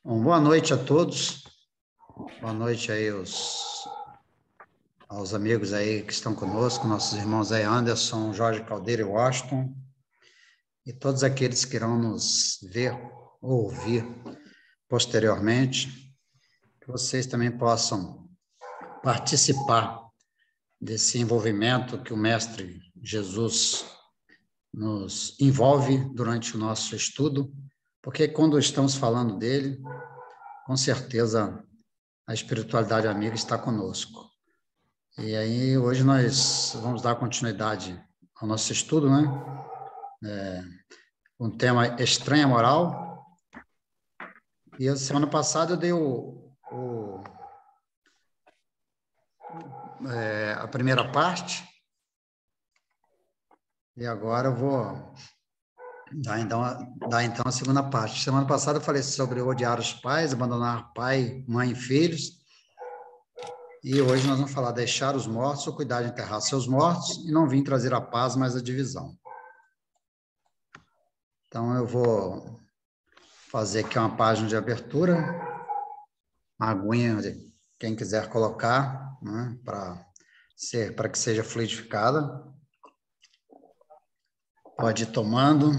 Bom, boa noite a todos. Boa noite aí aos amigos aí que estão conosco, nossos irmãos aí, Anderson, Jorge Caldeira e Washington, e todos aqueles que irão nos ver ou ouvir posteriormente, que vocês também possam participar desse envolvimento que o Mestre Jesus nos envolve durante o nosso estudo, porque quando estamos falando dele, com certeza a espiritualidade amiga está conosco. E aí, hoje nós vamos dar continuidade ao nosso estudo, né? Um tema estranha moral. E a semana passada eu dei a primeira parte. E agora eu vou dar então a segunda parte. Semana passada eu falei sobre odiar os pais, abandonar pai, mãe e filhos. E hoje nós vamos falar deixar os mortos ou cuidar de enterrar seus mortos e não vir trazer a paz, mas a divisão. Então, eu vou fazer aqui uma página de abertura, uma aguinha, quem quiser colocar, né, para que seja fluidificada. Pode ir tomando.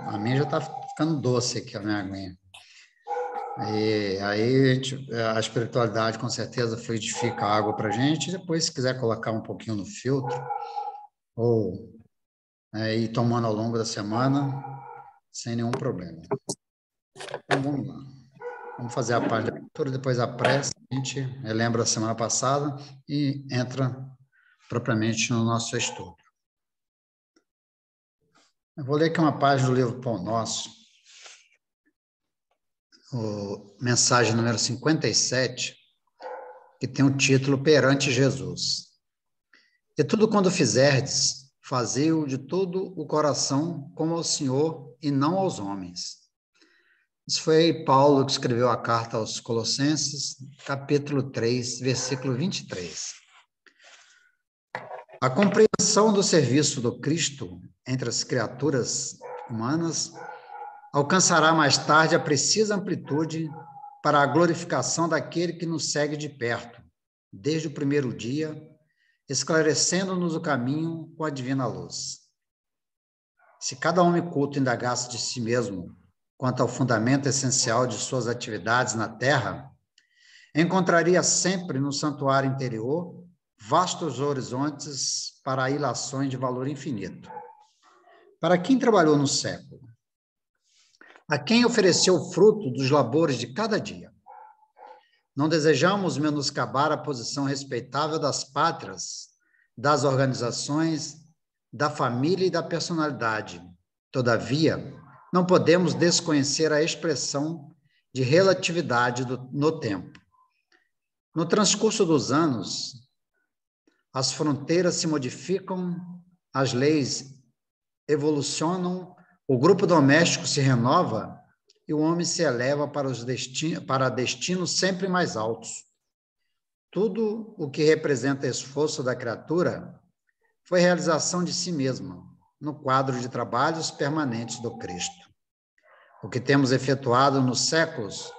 A minha já está ficando doce aqui, a minha aguinha. E aí a espiritualidade com certeza fluidifica a água para a gente. Depois, se quiser colocar um pouquinho no filtro, ou ir tomando ao longo da semana, sem nenhum problema. Então, vamos lá. Vamos fazer a parte da leitura, depois a prece, a gente relembra a semana passada e entra propriamente no nosso estudo. Eu vou ler aqui uma página do livro Pão Nosso, mensagem número 57, que tem o título Perante Jesus. E tudo quando fizerdes, fazei-o de todo o coração como ao Senhor e não aos homens. Isso foi Paulo que escreveu a carta aos Colossenses, capítulo 3, versículo 23. A compreensão do serviço do Cristo entre as criaturas humanas alcançará mais tarde a precisa amplitude para a glorificação daquele que nos segue de perto, desde o primeiro dia, esclarecendo-nos o caminho com a divina luz. Se cada homem culto indagasse de si mesmo quanto ao fundamento essencial de suas atividades na Terra, encontraria sempre no santuário interior vastos horizontes para ilações de valor infinito. Para quem trabalhou no século? A quem ofereceu o fruto dos labores de cada dia? Não desejamos menoscabar a posição respeitável das pátrias, das organizações, da família e da personalidade. Todavia, não podemos desconhecer a expressão de relatividade no tempo. No transcurso dos anos, as fronteiras se modificam, as leis evolucionam, o grupo doméstico se renova e o homem se eleva para destinos sempre mais altos. Tudo o que representa esforço da criatura foi realização de si mesma, no quadro de trabalhos permanentes do Cristo. O que temos efetuado nos séculos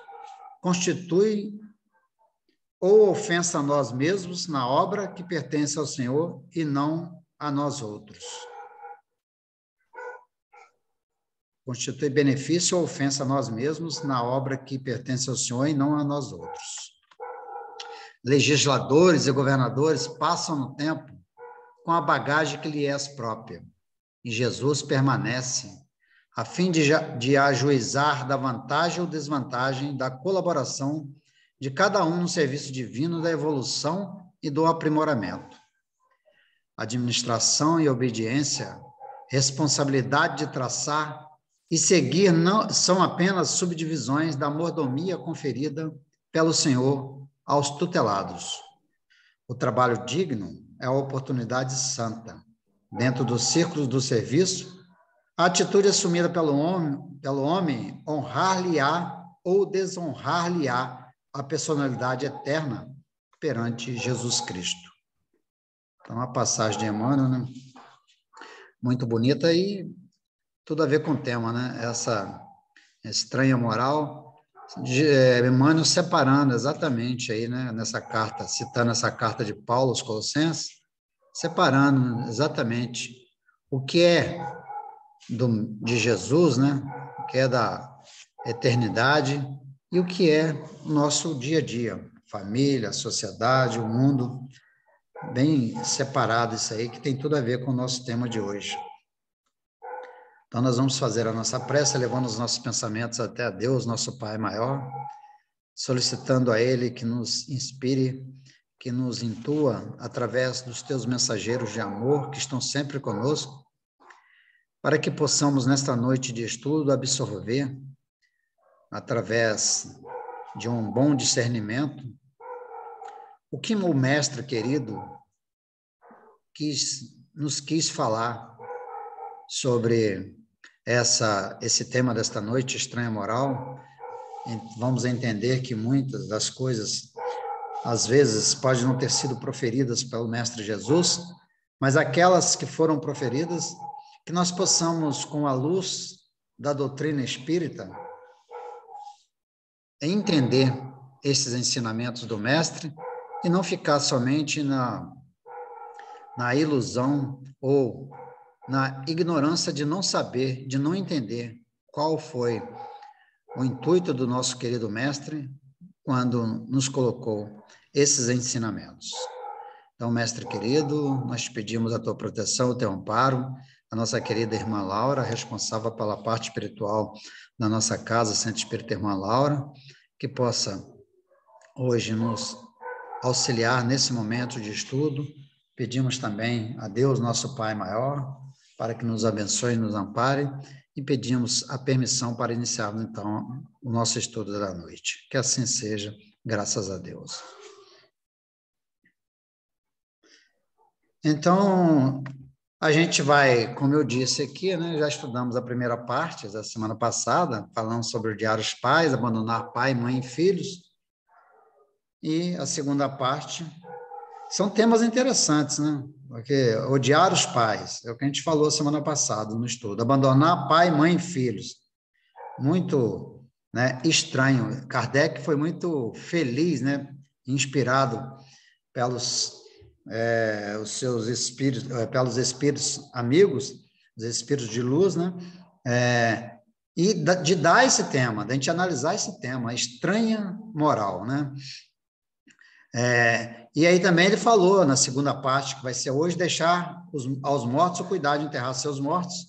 constitui ou ofensa a nós mesmos na obra que pertence ao Senhor e não a nós outros. Constitui benefício ou ofensa a nós mesmos na obra que pertence ao Senhor e não a nós outros. Legisladores e governadores passam no tempo com a bagagem que lhe é própria, e Jesus permanece a fim de ajuizar da vantagem ou desvantagem da colaboração de cada um no serviço divino da evolução e do aprimoramento. Administração e obediência, responsabilidade de traçar e seguir não são apenas subdivisões da mordomia conferida pelo Senhor aos tutelados. O trabalho digno é a oportunidade santa. Dentro dos círculos do serviço, a atitude assumida pelo homem honrar-lhe-á ou desonrar-lhe-á a personalidade eterna perante Jesus Cristo. Então, uma passagem de Emmanuel, né? Muito bonita e tudo a ver com o tema, né? Essa estranha moral, Emmanuel separando exatamente aí, né, nessa carta, citando essa carta de Paulo aos Colossenses, separando exatamente o que é de Jesus, né, o que é da eternidade e o que é o nosso dia a dia, família, sociedade, o mundo, bem separado isso aí, que tem tudo a ver com o nosso tema de hoje. Então, nós vamos fazer a nossa prece, levando os nossos pensamentos até a Deus, nosso Pai maior, solicitando a Ele que nos inspire, que nos intua através dos teus mensageiros de amor, que estão sempre conosco, para que possamos, nesta noite de estudo, absorver, através de um bom discernimento, o que o Mestre querido nos quis falar sobre esse tema desta noite, estranha moral. Vamos entender que muitas das coisas, às vezes, podem não ter sido proferidas pelo Mestre Jesus, mas aquelas que foram proferidas, que nós possamos, com a luz da doutrina espírita, entender esses ensinamentos do Mestre e não ficar somente na ilusão ou na ignorância de não saber, de não entender qual foi o intuito do nosso querido Mestre quando nos colocou esses ensinamentos. Então, Mestre querido, nós te pedimos a tua proteção, o teu amparo, a nossa querida irmã Laura, responsável pela parte espiritual da nossa casa, Centro Espírita Irmã Laura, que possa hoje nos auxiliar nesse momento de estudo. Pedimos também a Deus, nosso Pai maior, para que nos abençoe e nos ampare, e pedimos a permissão para iniciarmos, então, o nosso estudo da noite. Que assim seja, graças a Deus. Então, a gente vai, como eu disse aqui, né, já estudamos a primeira parte da semana passada, falando sobre odiar os pais, abandonar pai, mãe e filhos, e a segunda parte são temas interessantes, né? Porque odiar os pais, é o que a gente falou semana passada no estudo, abandonar pai, mãe e filhos. Muito, né, estranho. Kardec foi muito feliz, né, inspirado pelos os seus espíritos, pelos espíritos amigos, os espíritos de luz, né? E de dar esse tema, de a gente analisar esse tema, a estranha moral, né? E aí também ele falou, na segunda parte, que vai ser hoje, deixar aos mortos o cuidado de enterrar seus mortos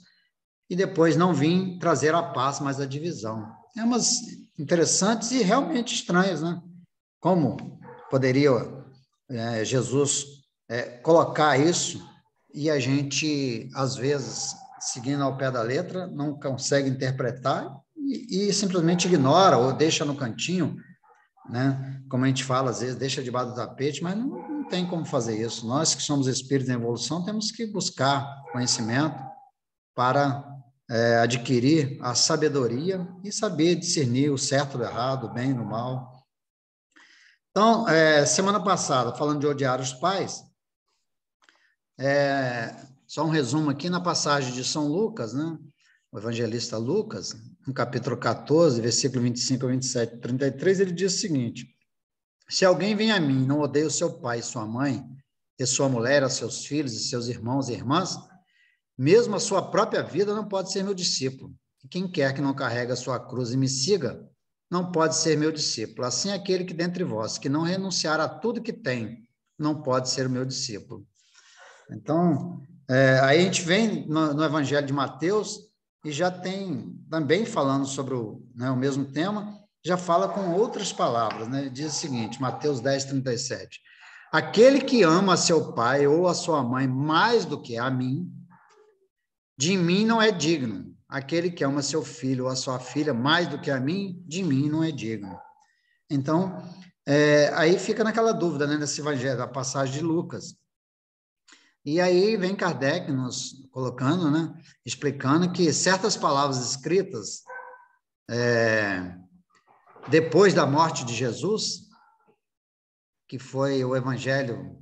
e depois não vir trazer a paz, mas a divisão. Temas interessantes e realmente estranhos, né? Como poderia Jesus colocar isso e a gente, às vezes, seguindo ao pé da letra, não consegue interpretar e simplesmente ignora ou deixa no cantinho, né? Como a gente fala, às vezes deixa debaixo do tapete, mas não tem como fazer isso. Nós que somos espíritos em evolução temos que buscar conhecimento para adquirir a sabedoria e saber discernir o certo do errado, o bem do mal. Então, semana passada, falando de odiar os pais, só um resumo aqui na passagem de São Lucas, né? O evangelista Lucas, no capítulo 14, versículo 25 a 27, 33, ele diz o seguinte: se alguém vem a mim e não odeia o seu pai e sua mãe, e sua mulher, a seus filhos e seus irmãos e irmãs, mesmo a sua própria vida, não pode ser meu discípulo. E quem quer que não carregue a sua cruz e me siga, não pode ser meu discípulo. Assim, aquele que dentre vós, que não renunciar a tudo que tem, não pode ser o meu discípulo. Então, aí a gente vem no Evangelho de Mateus e já tem também falando sobre o mesmo tema, já fala com outras palavras, né? Diz o seguinte, Mateus 10, 37. Aquele que ama a seu pai ou a sua mãe mais do que a mim, de mim não é digno. Aquele que ama seu filho ou a sua filha mais do que a mim, de mim não é digno. Então, aí fica naquela dúvida, né, nesse evangelho, da passagem de Lucas. E aí vem Kardec nos colocando, né, explicando que certas palavras escritas depois da morte de Jesus, que foi o evangelho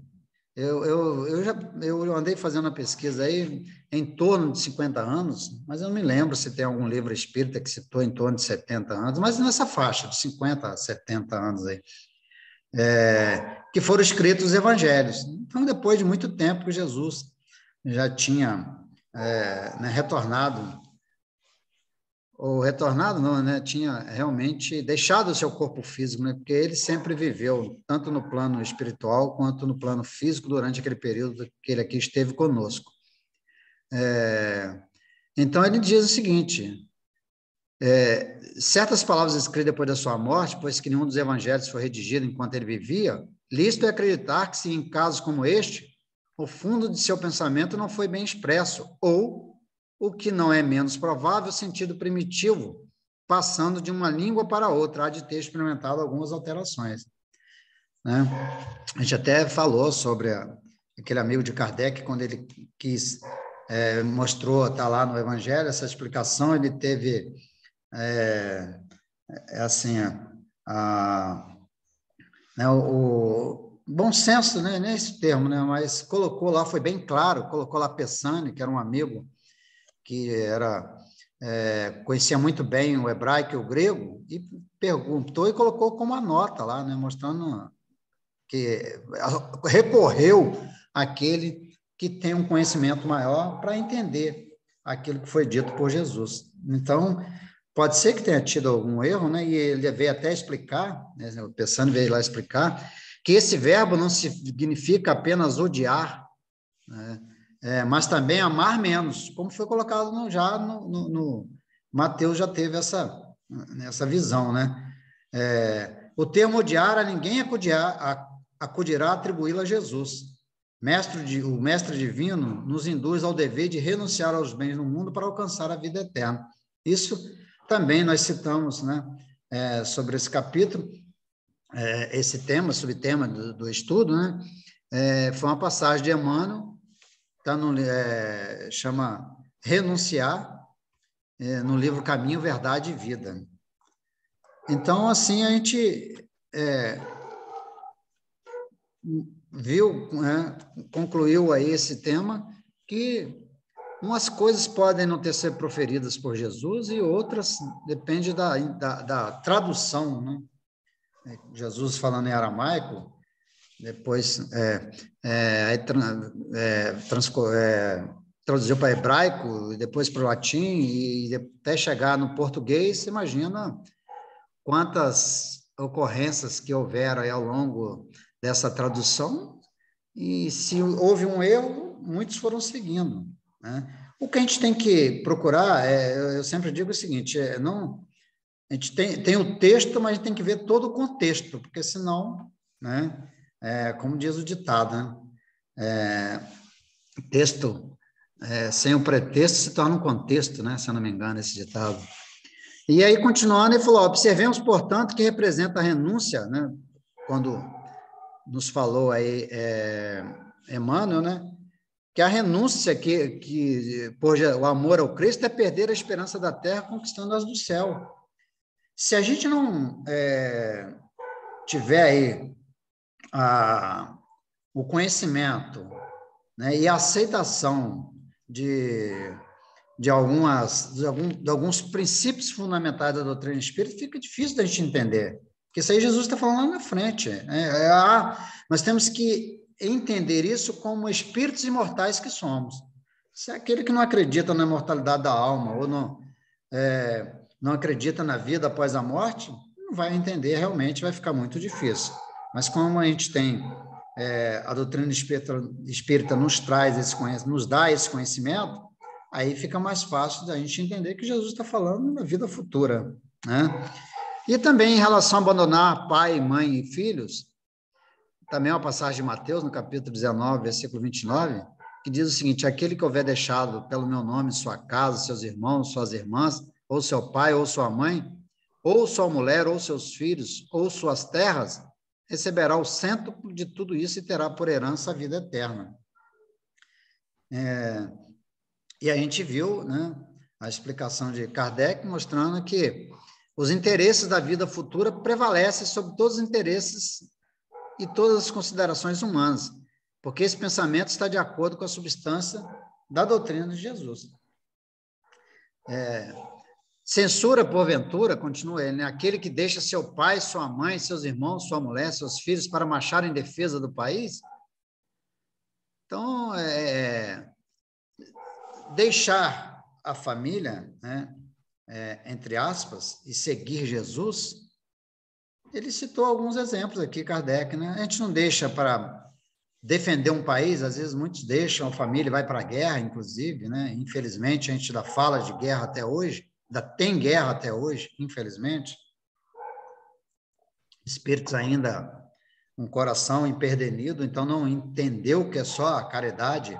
Eu andei fazendo uma pesquisa aí em torno de 50 anos, mas eu não me lembro se tem algum livro espírita que citou em torno de 70 anos, mas nessa faixa, de 50 a 70 anos aí, que foram escritos os evangelhos. Então, depois de muito tempo que Jesus já tinha né, retornado, ou retornado não, né, tinha realmente deixado o seu corpo físico, né, porque ele sempre viveu, tanto no plano espiritual quanto no plano físico, durante aquele período que ele aqui esteve conosco. Então, ele diz o seguinte: certas palavras escritas depois da sua morte, pois que nenhum dos evangelhos foi redigido enquanto ele vivia, lícito é acreditar que, se em casos como este, o fundo de seu pensamento não foi bem expresso, ou, o que não é menos provável, o sentido primitivo, passando de uma língua para outra, há de ter experimentado algumas alterações. Né? A gente até falou sobre aquele amigo de Kardec, quando ele mostrou, está lá no Evangelho, essa explicação, ele teve, assim, né, o bom senso, né, nem esse termo, né, mas colocou lá, foi bem claro, colocou lá Pessani, que era um amigo que conhecia muito bem o hebraico e o grego, e perguntou e colocou como uma nota lá, né, mostrando que recorreu àquele que tem um conhecimento maior para entender aquilo que foi dito por Jesus. Então, pode ser que tenha tido algum erro, né? E ele veio até explicar, né? O Pessani veio lá explicar, que esse verbo não significa apenas odiar, né? Mas também amar menos, como foi colocado no Mateus, já teve essa visão, né? O termo odiar a ninguém acudirá a atribuí-lo a Jesus. O mestre divino nos induz ao dever de renunciar aos bens no mundo para alcançar a vida eterna. Isso também nós citamos, né, sobre esse capítulo, esse subtema do estudo, né, foi uma passagem de Emmanuel, chama Renunciar, no livro Caminho, Verdade e Vida. Então, assim, a gente viu, né, concluiu aí esse tema, que umas coisas podem não ter sido proferidas por Jesus e outras depende da tradução, né? Jesus falando em aramaico, depois traduziu para hebraico, depois para o latim, e até chegar no português. Você imagina quantas ocorrências que houveram aí ao longo dessa tradução, e se houve um erro, muitos foram seguindo, né? O que a gente tem que procurar, eu sempre digo o seguinte, a gente tem o texto, mas a gente tem que ver todo o contexto, porque senão, né, como diz o ditado, né, texto sem o pretexto se torna um contexto, né, se eu não me engano, esse ditado. E aí, continuando, ele falou: observemos, portanto, que representa a renúncia, né, quando nos falou aí Emmanuel, né, que a renúncia por o amor ao Cristo é perder a esperança da terra conquistando as do céu. Se a gente não tiver aí o conhecimento, né, e a aceitação de alguns princípios fundamentais da doutrina espírita, fica difícil da gente entender. Porque isso aí Jesus está falando lá na frente. Nós temos que entender isso como espíritos imortais que somos. Se é aquele que não acredita na imortalidade da alma ou não acredita na vida após a morte, não vai entender, realmente vai ficar muito difícil. Mas como a gente tem, a doutrina espírita nos traz esse conhecimento, nos dá esse conhecimento, aí fica mais fácil da gente entender que Jesus está falando na vida futura, né? E também em relação a abandonar pai, mãe e filhos, também uma passagem de Mateus, no capítulo 19, versículo 29, que diz o seguinte: aquele que houver deixado pelo meu nome sua casa, seus irmãos, suas irmãs, ou seu pai, ou sua mãe, ou sua mulher, ou seus filhos, ou suas terras, receberá o cêntuplo de tudo isso e terá por herança a vida eterna. E a gente viu, né, a explicação de Kardec mostrando que os interesses da vida futura prevalecem sobre todos os interesses e todas as considerações humanas. porque esse pensamento está de acordo com a substância da doutrina de Jesus. Censura, porventura, continua ele, né? Aquele que deixa seu pai, sua mãe, seus irmãos, sua mulher, seus filhos para marchar em defesa do país. Então, deixar a família, né, entre aspas, e seguir Jesus, ele citou alguns exemplos aqui, Kardec, né? A gente não deixa para defender um país, às vezes muitos deixam a família e vai para a guerra, inclusive, né? Infelizmente, a gente ainda fala de guerra até hoje, ainda tem guerra até hoje, infelizmente. Espíritos ainda com um coração empedernido, então não entendeu que é só a caridade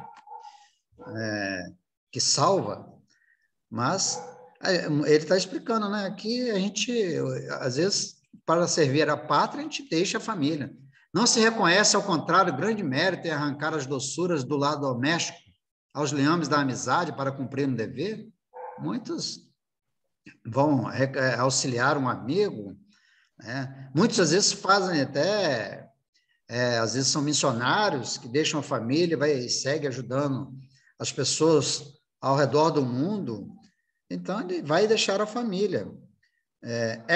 que salva, mas ele está explicando, né? Que a gente, às vezes, para servir a pátria, a gente deixa a família. Não se reconhece, ao contrário, grande mérito em arrancar as doçuras do lado doméstico aos liames da amizade para cumprir um dever? Muitos vão auxiliar um amigo, né? Muitos, às vezes, fazem até... às vezes são missionários que deixam a família e segue ajudando as pessoas ao redor do mundo, então ele vai deixar a família.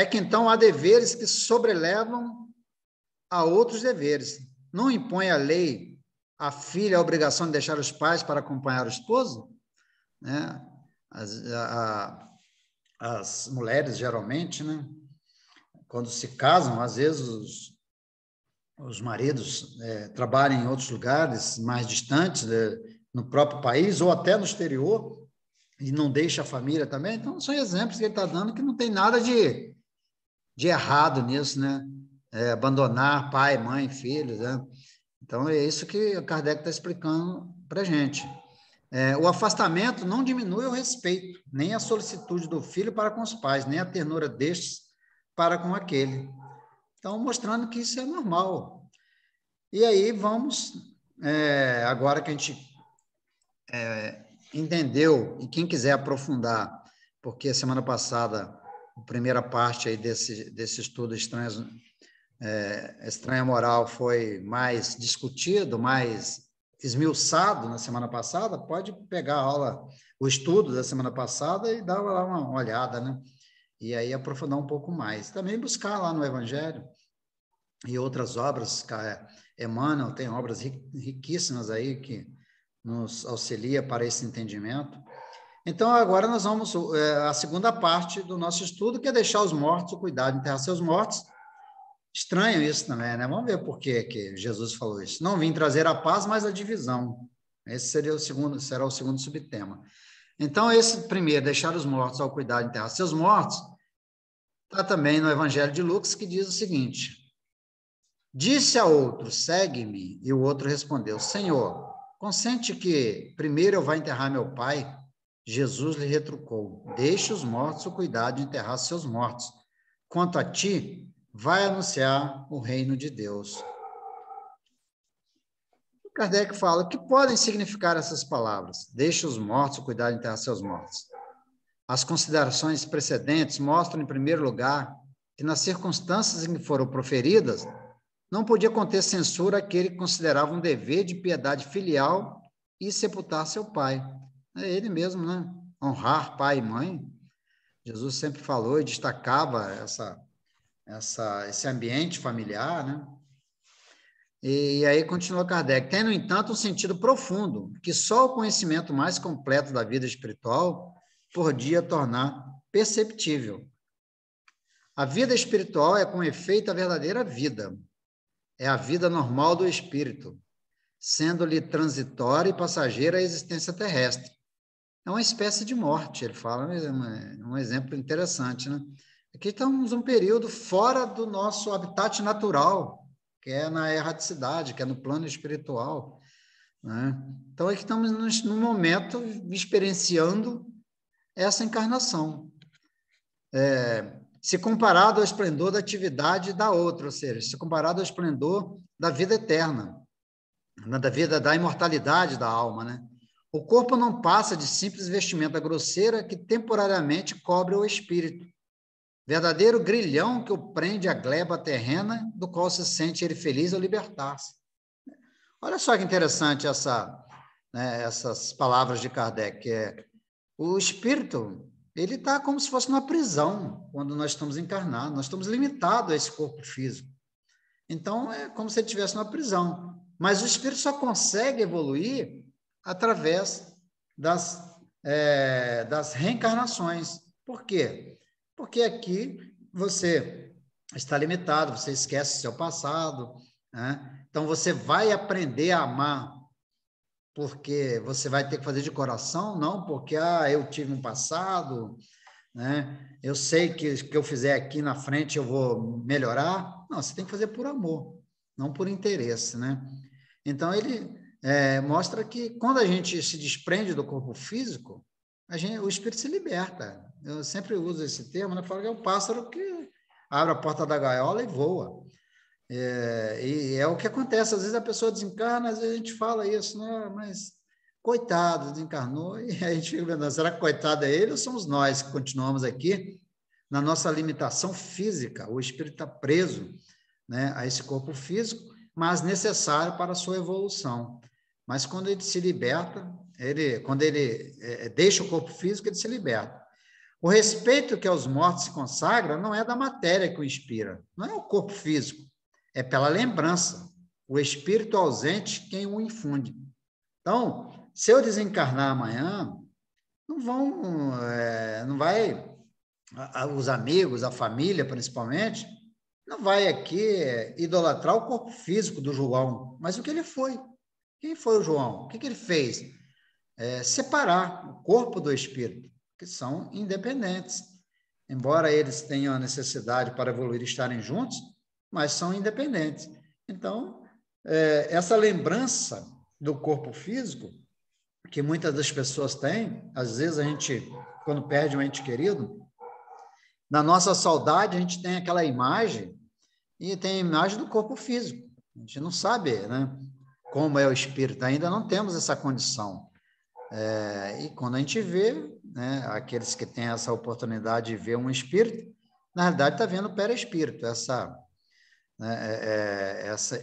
Que então há deveres que sobrelevam a outros deveres. Não impõe a lei à filha a obrigação de deixar os pais para acompanhar o esposo, né? As mulheres, geralmente, né, quando se casam, às vezes os maridos trabalham em outros lugares mais distantes, no próprio país ou até no exterior, e não deixa a família também. Então, são exemplos que ele está dando que não tem nada de errado nisso, né? Abandonar pai, mãe, filhos, né? Então, é isso que o Kardec está explicando para a gente. O afastamento não diminui o respeito, nem a solicitude do filho para com os pais, nem a ternura destes para com aquele. Então, mostrando que isso é normal. E aí vamos, agora que a gente entendeu, e quem quiser aprofundar, porque semana passada, a primeira parte aí desse estudo Estranha Moral foi mais discutido, mais esmiuçado na semana passada, pode pegar a aula, o estudo da semana passada e dar lá uma olhada, né? E aí aprofundar um pouco mais. Também buscar lá no Evangelho e outras obras, Emmanuel tem obras riquíssimas aí que nos auxilia para esse entendimento. Então, agora nós vamos à segunda parte do nosso estudo, que é deixar os mortos, o cuidado de enterrar seus mortos. Estranho isso também, né? Vamos ver por que Jesus falou isso. Não vim trazer a paz, mas a divisão. Esse será o segundo subtema. Então, esse primeiro, deixar os mortos ao cuidado de enterrar seus mortos, está também no Evangelho de Lucas, que diz o seguinte: disse a outro, segue-me, e o outro respondeu, Senhor, consente que primeiro eu vá enterrar meu pai? Jesus lhe retrucou, deixe os mortos o cuidado de enterrar seus mortos. Quanto a ti, vai anunciar o reino de Deus. Kardec fala, o que podem significar essas palavras? Deixe os mortos o cuidado de enterrar seus mortos. As considerações precedentes mostram, em primeiro lugar, que nas circunstâncias em que foram proferidas, não podia conter censura aquele que considerava um dever de piedade filial e sepultar seu pai. É ele mesmo, né? Honrar pai e mãe. Jesus sempre falou e destacava esse ambiente familiar, né? E aí continua Kardec. Tem, no entanto, um sentido profundo, que só o conhecimento mais completo da vida espiritual podia tornar perceptível. A vida espiritual é, com efeito, a verdadeira vida. É a vida normal do espírito, sendo-lhe transitória e passageira a existência terrestre. É uma espécie de morte, ele fala, um exemplo interessante, né? Aqui estamos num período fora do nosso habitat natural, que é na erraticidade, que é no plano espiritual, né? Então, aqui estamos num momento experienciando essa encarnação. Se comparado ao esplendor da atividade da outra, ou seja, se comparado ao esplendor da vida eterna, da vida da imortalidade da alma, né? O corpo não passa de simples vestimenta grosseira que temporariamente cobre o espírito. Verdadeiro grilhão que o prende à gleba terrena, do qual se sente ele feliz ao libertar-se. Olha só que interessante essas palavras de Kardec. O espírito, ele está como se fosse numa prisão quando nós estamos encarnados. Nós estamos limitados a esse corpo físico. Então, é como se ele estivesse numa prisão. Mas o espírito só consegue evoluir através das reencarnações. Por quê? Porque aqui você está limitado, você esquece seu passado, né? Então, você vai aprender a amar porque você vai ter que fazer de coração, não porque eu tive um passado, né? Eu sei que o que eu fizer aqui na frente eu vou melhorar. Não, você tem que fazer por amor, não por interesse, né? Então, ele mostra que quando a gente se desprende do corpo físico, o espírito se liberta. Eu sempre uso esse termo, né? Eu falo que é o pássaro que abre a porta da gaiola e voa. E é o que acontece, às vezes a pessoa desencarna, às vezes a gente fala isso, né? Mas coitado, desencarnou, e a gente fica vendo, será que coitado é ele ou somos nós que continuamos aqui na nossa limitação física? O espírito está preso, né, a esse corpo físico, mas necessário para a sua evolução. Mas quando ele se liberta, quando ele deixa o corpo físico, ele se liberta. O respeito que aos mortos se consagra não é da matéria que o inspira, não é o corpo físico, é pela lembrança, o espírito ausente quem o infunde. Então, se eu desencarnar amanhã, não vai, os amigos, a família principalmente, não vai aqui idolatrar o corpo físico do João, mas o que ele foi. Quem foi o João? O que ele fez? Separar o corpo do espírito, que são independentes. Embora eles tenham a necessidade para evoluir e estarem juntos, mas são independentes. Então, essa lembrança do corpo físico, que muitas das pessoas têm, às vezes a gente, quando perde um ente querido, na nossa saudade a gente tem aquela imagem, e tem a imagem do corpo físico. A gente não sabe, né, como é o espírito, ainda não temos essa condição. E quando a gente vê, né, aqueles que têm essa oportunidade de ver um espírito, na realidade está vendo o perispírito,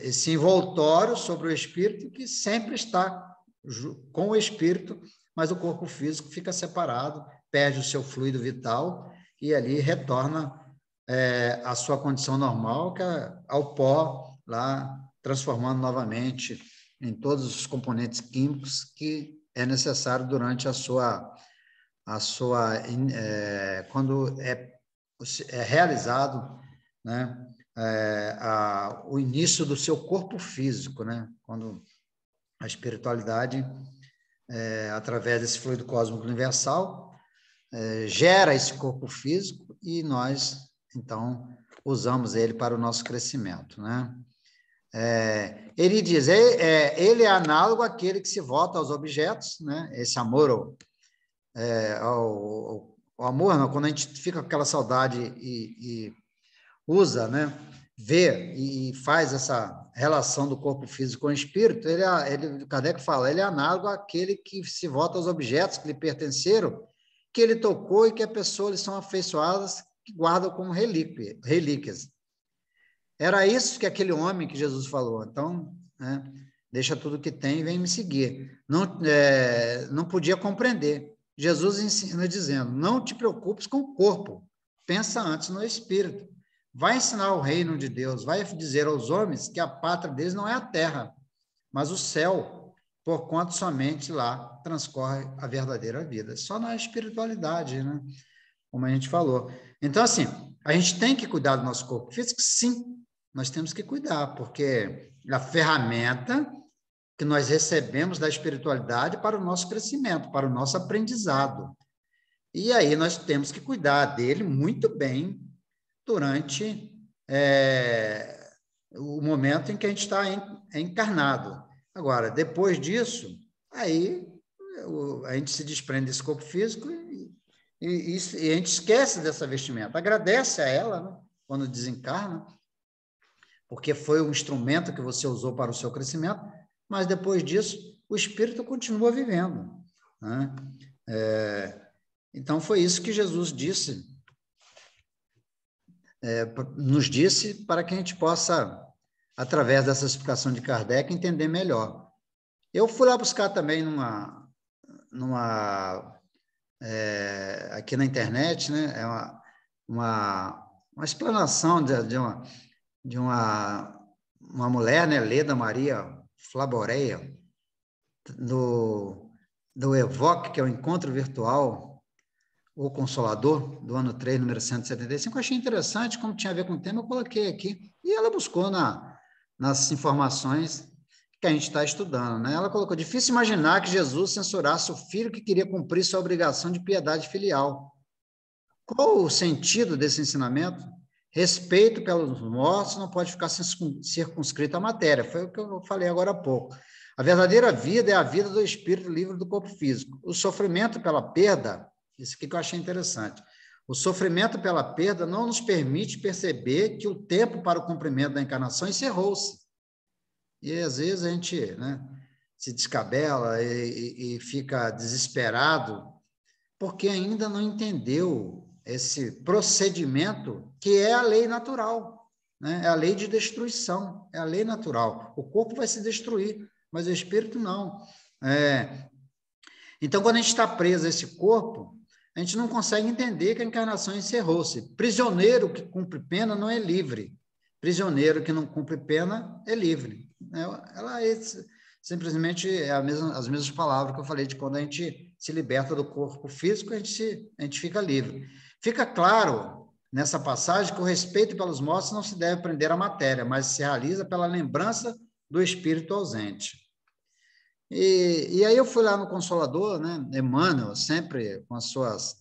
esse envoltório sobre o espírito que sempre está com o espírito, mas o corpo físico fica separado, perde o seu fluido vital e ali retorna a sua condição normal, que é ao pó, lá transformando novamente em todos os componentes químicos que é necessário durante quando é realizado, né, o início do seu corpo físico, né, quando a espiritualidade, através desse fluido cósmico universal, gera esse corpo físico e nós, então, usamos ele para o nosso crescimento, né? Ele diz, ele é análogo àquele que se volta aos objetos, né? Esse amor ao amor, não, quando a gente fica com aquela saudade e usa, né? Vê e faz essa relação do corpo físico com o espírito, Kardec fala, ele é análogo àquele que se volta aos objetos que lhe pertenceram, que ele tocou e que a pessoa lhe são afeiçoadas, que guardam como relíquias. Era isso que aquele homem que Jesus falou. Então, né, deixa tudo que tem e vem me seguir. Não podia compreender. Jesus ensina dizendo, não te preocupes com o corpo, pensa antes no espírito. Vai ensinar o reino de Deus, vai dizer aos homens que a pátria deles não é a terra, mas o céu, porquanto somente lá transcorre a verdadeira vida. Só na espiritualidade, né? Como a gente falou. Então, assim, a gente tem que cuidar do nosso corpo físico? Sim, nós temos que cuidar, porque é a ferramenta que nós recebemos da espiritualidade para o nosso crescimento, para o nosso aprendizado. E aí nós temos que cuidar dele muito bem durante o momento em que a gente está encarnado. Agora, depois disso, aí a gente se desprende desse corpo físico e a gente esquece dessa vestimenta. Agradece a ela, né, quando desencarna, porque foi um instrumento que você usou para o seu crescimento, mas depois disso, o espírito continua vivendo, né? Então, foi isso que Jesus nos disse para que a gente possa através dessa explicação de Kardec, entender melhor. Eu fui lá buscar também aqui na internet, né? É uma explanação de uma mulher, né? Leda Maria Flaboreia, do EVOC, que é o Encontro Virtual, o Consolador, do ano 3, número 175. Eu achei interessante, como tinha a ver com o tema, eu coloquei aqui. E ela buscou nas informações que a gente está estudando, né? Ela colocou: difícil imaginar que Jesus censurasse o filho que queria cumprir sua obrigação de piedade filial. Qual o sentido desse ensinamento? Respeito pelos mortos não pode ficar circunscrito à matéria. Foi o que eu falei agora há pouco. A verdadeira vida é a vida do espírito livre do corpo físico. O sofrimento pela perda, isso aqui que eu achei interessante, o sofrimento pela perda não nos permite perceber que o tempo para o cumprimento da encarnação encerrou-se. E, às vezes, a gente, né, se descabela e fica desesperado porque ainda não entendeu esse procedimento que é a lei natural, né? É a lei de destruição, é a lei natural. O corpo vai se destruir, mas o espírito não. Então, quando a gente está preso a esse corpo, a gente não consegue entender que a encarnação encerrou-se. Prisioneiro que cumpre pena não é livre. Prisioneiro que não cumpre pena é livre. Ela simplesmente é as mesmas palavras que eu falei de quando a gente se liberta do corpo físico, a gente fica livre. Fica claro nessa passagem que o respeito pelos mortos não se deve prender à matéria, mas se realiza pela lembrança do espírito ausente. E aí eu fui lá no Consolador, né? Emmanuel, sempre com as suas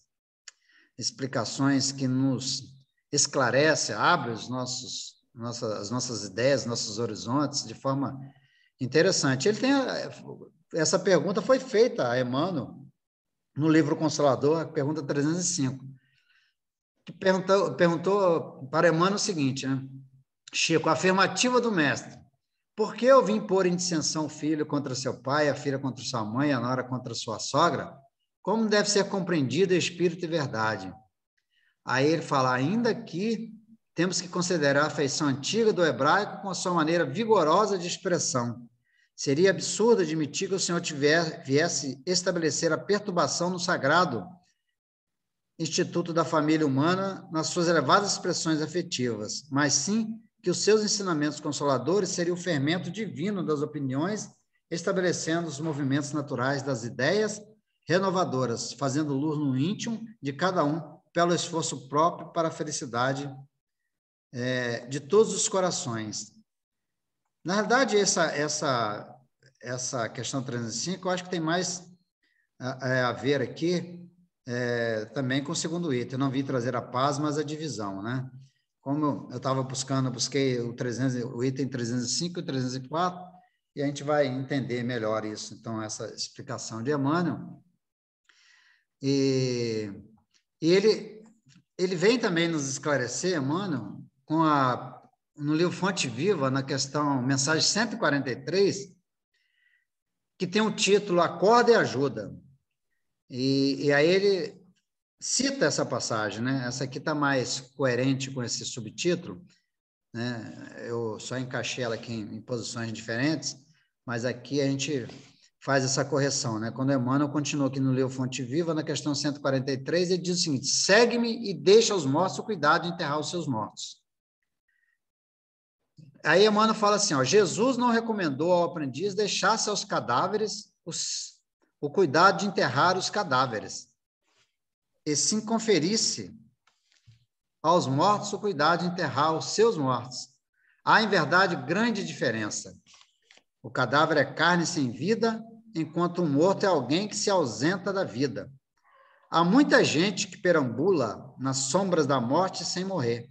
explicações que nos esclarece, abre as nossas ideias, nossos horizontes de forma interessante. Essa pergunta foi feita a Emmanuel no livro Consolador, a pergunta 305, que perguntou para Emmanuel o seguinte, né? Chico, a afirmativa do mestre: por que eu vim pôr em dissensão o filho contra seu pai, a filha contra sua mãe, a nora contra sua sogra? Como deve ser compreendida espírito e verdade? Aí ele fala: ainda que temos que considerar a feição antiga do hebraico com a sua maneira vigorosa de expressão. Seria absurdo admitir que o Senhor viesse estabelecer a perturbação no sagrado instituto da família humana nas suas elevadas expressões afetivas, mas sim que os seus ensinamentos consoladores seriam o fermento divino das opiniões, estabelecendo os movimentos naturais das ideias renovadoras, fazendo luz no íntimo de cada um pelo esforço próprio para a felicidade de todos os corações. Na verdade, essa questão 305, eu acho que tem mais a ver aqui também com o segundo item. Eu não vim trazer a paz, mas a divisão, né? Como eu estava busquei o item 305 e o 304, e a gente vai entender melhor isso. Então, essa explicação de Emmanuel. E ele vem também nos esclarecer, Emmanuel, no livro Fonte Viva, na questão mensagem 143, que tem o título Acorda e Ajuda. E aí ele cita essa passagem, né? Essa aqui está mais coerente com esse subtítulo, né? Eu só encaixei ela aqui em posições diferentes, mas aqui a gente faz essa correção, né? Quando Emmanuel continua aqui no livro Fonte Viva, na questão 143, ele diz o seguinte: segue-me e deixa aos mortos o cuidado de enterrar os seus mortos. Aí Emmanuel fala assim, ó: Jesus não recomendou ao aprendiz deixasse aos cadáveres o cuidado de enterrar os cadáveres, e sim conferisse aos mortos o cuidado de enterrar os seus mortos. Há, em verdade, grande diferença. O cadáver é carne sem vida, enquanto o morto é alguém que se ausenta da vida. Há muita gente que perambula nas sombras da morte sem morrer.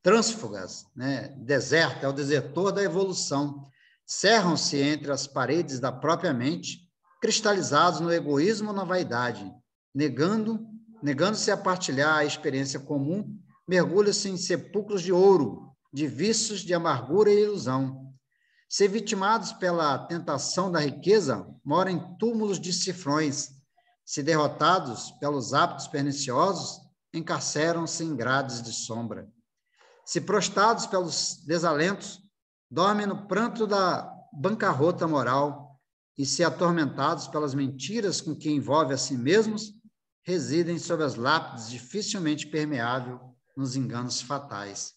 Trânsfugas, né? Deserto, é o desertor da evolução. Cerram-se entre as paredes da própria mente, cristalizados no egoísmo ou na vaidade, negando-se a partilhar a experiência comum, mergulham-se em sepulcros de ouro, de vícios, de amargura e ilusão. Se vitimados pela tentação da riqueza, moram em túmulos de cifrões. Se derrotados pelos hábitos perniciosos, encarceram-se em grades de sombra. Se prostrados pelos desalentos dormem no pranto da bancarrota moral e, se atormentados pelas mentiras com que envolve a si mesmos, residem sob as lápides dificilmente permeável nos enganos fatais.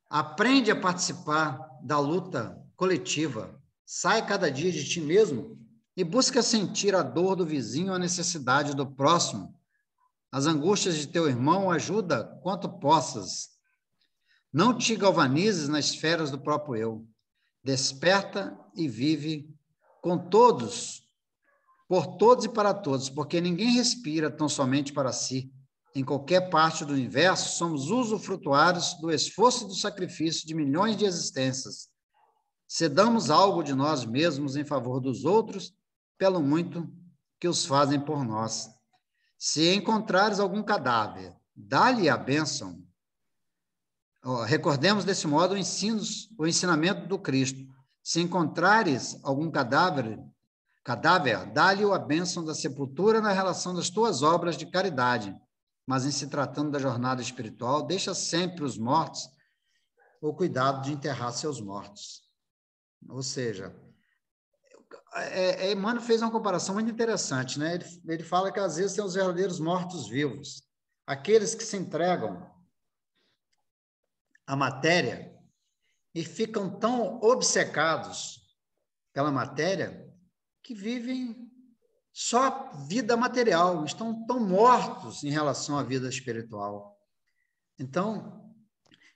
Aprende a participar da luta coletiva. Sai cada dia de ti mesmo e busca sentir a dor do vizinho, a necessidade do próximo. As angústias de teu irmão ajuda quanto possas. Não te galvanizes nas esferas do próprio eu. Desperta e vive com todos, por todos e para todos, porque ninguém respira tão somente para si. Em qualquer parte do universo, somos usufrutuários do esforço e do sacrifício de milhões de existências. Cedamos algo de nós mesmos em favor dos outros, pelo muito que os fazem por nós. Se encontrares algum cadáver, dá-lhe a bênção. Recordemos desse modo o ensinamento do Cristo. Se encontrares algum cadáver, dá-lhe a bênção da sepultura na relação das tuas obras de caridade. Mas, em se tratando da jornada espiritual, deixa sempre os mortos o cuidado de enterrar seus mortos. Ou seja, Emmanuel fez uma comparação muito interessante, né? Ele fala que, às vezes, tem os verdadeiros mortos-vivos, aqueles que se entregam à matéria e ficam tão obcecados pela matéria que vivem só vida material, estão tão mortos em relação à vida espiritual. Então,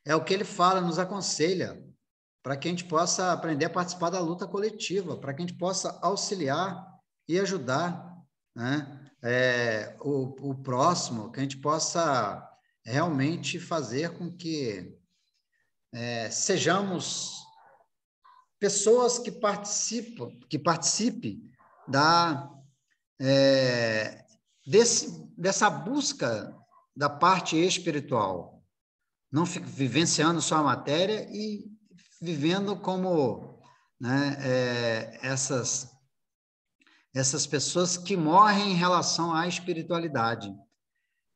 é o que ele fala, nos aconselha, para que a gente possa aprender a participar da luta coletiva, para que a gente possa auxiliar e ajudar, né, o próximo, que a gente possa realmente fazer com que sejamos pessoas que participem dessa busca da parte espiritual, não vivenciando só a matéria e vivendo como, né, essas pessoas que morrem em relação à espiritualidade.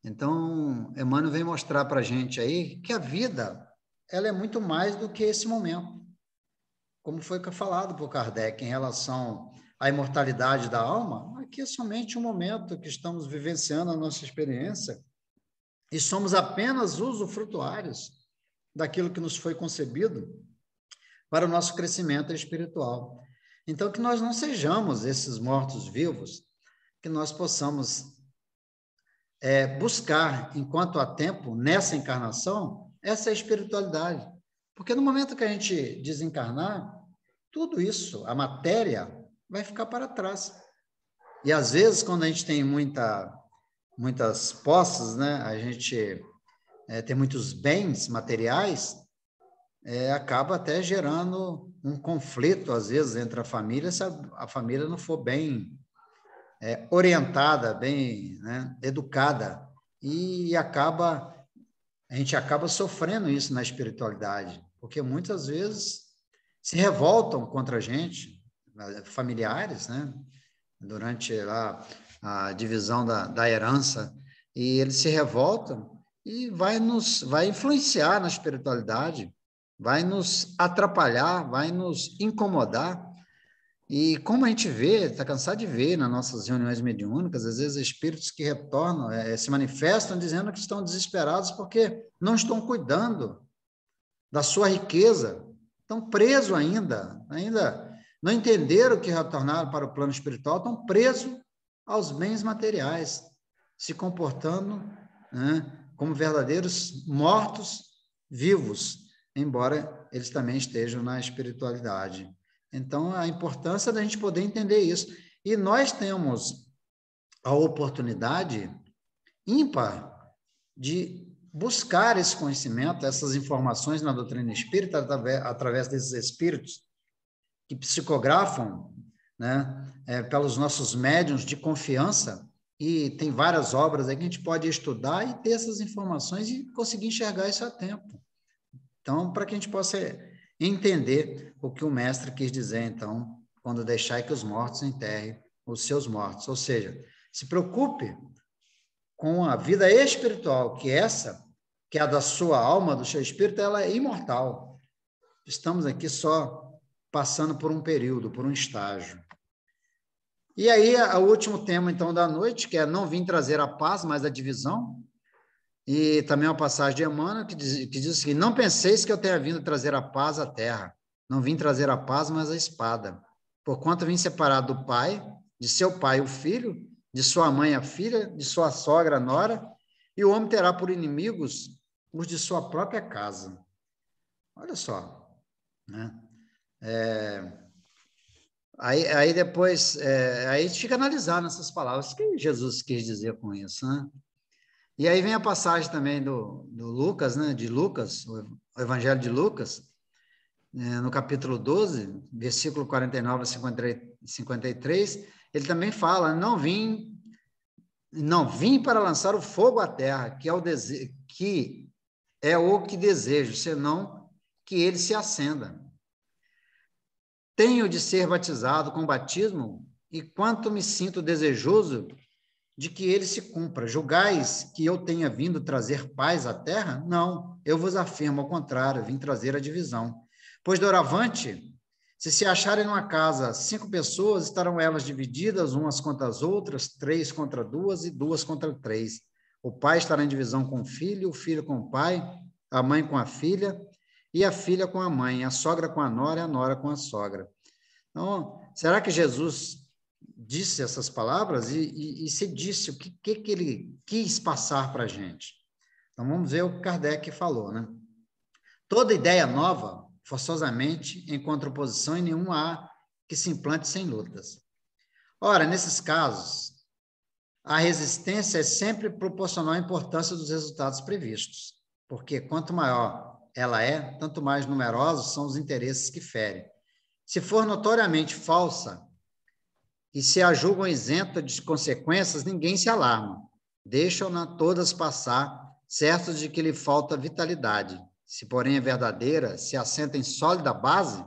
Então, Emmanuel vem mostrar para a gente aí que a vida ela é muito mais do que esse momento, como foi falado por Kardec em relação à imortalidade da alma. Aqui é somente um momento que estamos vivenciando a nossa experiência e somos apenas usufrutuários daquilo que nos foi concebido para o nosso crescimento espiritual. Então, que nós não sejamos esses mortos-vivos, que nós possamos buscar, enquanto há tempo, nessa encarnação, essa espiritualidade. Porque no momento que a gente desencarnar, tudo isso, a matéria, vai ficar para trás. E, às vezes, quando a gente tem muitas posses, né, a gente tem muitos bens materiais, acaba até gerando um conflito, às vezes, entre a família, se a família não for bem orientada, bem, né, educada, e a gente acaba sofrendo isso na espiritualidade, porque muitas vezes se revoltam contra a gente, familiares, né, durante lá a divisão da herança, e eles se revoltam e vai influenciar na espiritualidade, vai nos atrapalhar, vai nos incomodar. E como a gente vê, está cansado de ver nas nossas reuniões mediúnicas, às vezes espíritos que retornam, se manifestam dizendo que estão desesperados porque não estão cuidando da sua riqueza, estão presos ainda não entenderam que retornaram para o plano espiritual, estão presos aos bens materiais, se comportando, né, como verdadeiros mortos-vivos, embora eles também estejam na espiritualidade. Então, a importância da gente poder entender isso. E nós temos a oportunidade ímpar de buscar esse conhecimento, essas informações na doutrina espírita, através desses espíritos que psicografam, né, pelos nossos médiuns de confiança, e tem várias obras aí que a gente pode estudar e ter essas informações e conseguir enxergar isso a tempo. Então, para que a gente possa entender o que o mestre quis dizer, então, quando deixar que os mortos enterrem os seus mortos. Ou seja, se preocupe com a vida espiritual, que essa que é a da sua alma, do seu espírito, ela é imortal. Estamos aqui só passando por um período, por um estágio. E aí, o último tema, então, da noite, que é não vim trazer a paz, mas a divisão. E também uma passagem de Emmanuel que diz o seguinte: não penseis que eu tenha vindo trazer a paz à terra. Não vim trazer a paz, mas a espada. Porquanto vim separar do pai, de seu pai o filho, de sua mãe a filha, de sua sogra a nora, e o homem terá por inimigos os de sua própria casa. Olha só, né? Aí depois, aí a gente fica analisando essas palavras. O que Jesus quis dizer com isso, né? E aí vem a passagem também do Lucas, né? De Lucas, o Evangelho de Lucas, no capítulo 12, versículo 49 a 53, ele também fala: não vim para lançar o fogo à terra, que é o que desejo, senão que ele se acenda. Tenho de ser batizado com batismo, e quanto me sinto desejoso de que ele se cumpra. Julgais que eu tenha vindo trazer paz à terra? Não, eu vos afirmo ao contrário, vim trazer a divisão. Pois doravante, se acharem numa casa 5 pessoas, estarão elas divididas, umas contra as outras, 3 contra 2 e 2 contra 3. O pai estará em divisão com o filho com o pai, a mãe com a filha, e a filha com a mãe, a sogra com a nora e a nora com a sogra. Então, será que Jesus disse essas palavras e se disse o que ele quis passar para a gente? Então, vamos ver o que Kardec falou, né? Toda ideia nova, forçosamente, encontra oposição e nenhuma há que se implante sem lutas. Ora, nesses casos, a resistência é sempre proporcional à importância dos resultados previstos, porque quanto maior ela é, tanto mais numerosos são os interesses que ferem. Se for notoriamente falsa e se a julgam isenta de consequências, ninguém se alarma. Deixam-na todas passar, certos de que lhe falta vitalidade. Se, porém, é verdadeira, se assenta em sólida base,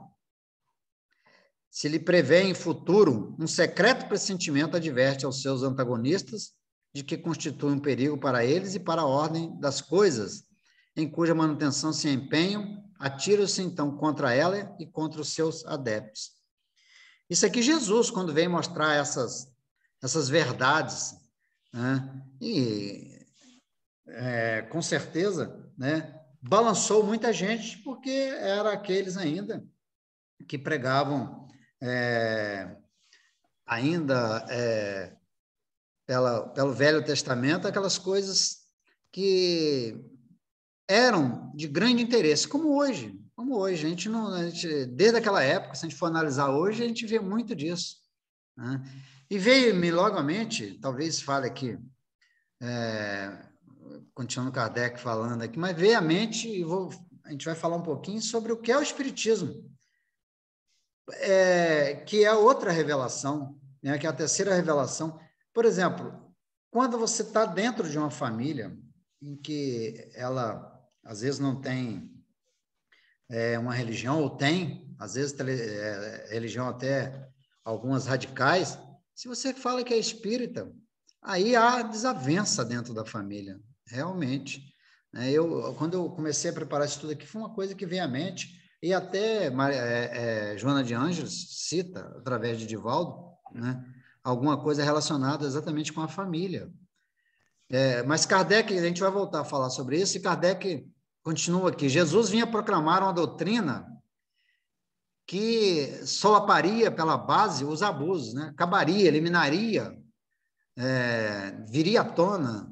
se lhe prevê em futuro, um secreto pressentimento adverte aos seus antagonistas de que constitui um perigo para eles e para a ordem das coisas, em cuja manutenção se empenham, atiram-se então contra ela e contra os seus adeptos. Isso aqui Jesus, quando vem mostrar essas verdades, né? E com certeza, né, balançou muita gente, porque eram aqueles ainda que pregavam ainda pelo Velho Testamento aquelas coisas que eram de grande interesse, como hoje. A gente não, desde aquela época, se a gente for analisar hoje, a gente vê muito disso, né? E veio-me logo à mente, talvez fale aqui, continuando Kardec falando aqui, mas veio à mente, e a gente vai falar um pouquinho sobre o que é o Espiritismo, que é outra revelação, né? Que é a terceira revelação. Por exemplo, quando você está dentro de uma família em que ela, às vezes, não tem uma religião, ou tem, às vezes, religião até algumas radicais, se você fala que é espírita, aí há desavença dentro da família, realmente. Quando eu comecei a preparar isso tudo aqui, foi uma coisa que veio à mente, e até Joana de Ângeles cita, através de Divaldo, né, alguma coisa relacionada exatamente com a família. Mas Kardec, a gente vai voltar a falar sobre isso, e Kardec continua aqui: Jesus vinha proclamar uma doutrina que solaparia pela base os abusos, né? Acabaria, eliminaria, viria à tona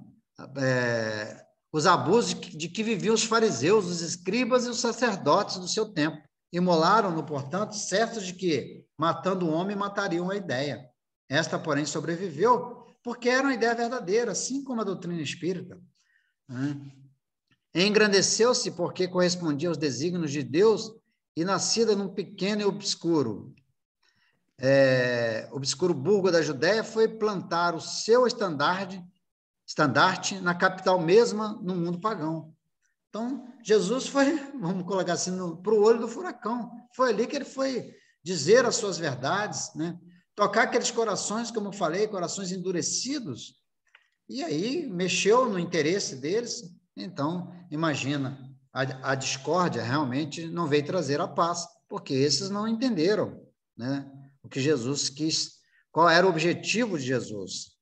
os abusos de que viviam os fariseus, os escribas e os sacerdotes do seu tempo. Imolaram-no, portanto, certos de que, matando um homem, matariam a ideia. Esta, porém, sobreviveu porque era uma ideia verdadeira, assim como a doutrina espírita, né? Engrandeceu-se porque correspondia aos desígnios de Deus e, nascida num pequeno e obscuro burgo da Judéia, foi plantar o seu estandarte na capital mesma, no mundo pagão. Então, Jesus foi, vamos colocar assim, para o olho do furacão. Foi ali que ele foi dizer as suas verdades, né? Tocar aqueles corações, como eu falei, corações endurecidos, e aí mexeu no interesse deles, Então, imagina, a discórdia realmente não veio trazer a paz, porque esses não entenderam, né, o que Jesus quis, qual era o objetivo de Jesus.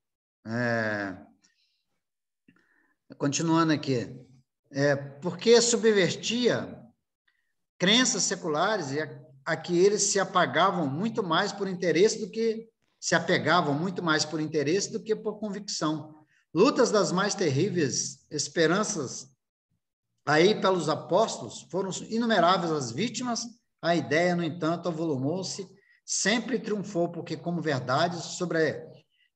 Continuando aqui, porque subvertia crenças seculares a que eles se apagavam muito mais por interesse do que se apegavam muito mais por interesse do que por convicção. Lutas das mais terríveis esperanças aí pelos apóstolos, foram inumeráveis as vítimas, a ideia, no entanto, avolumou-se, sempre triunfou, porque como verdade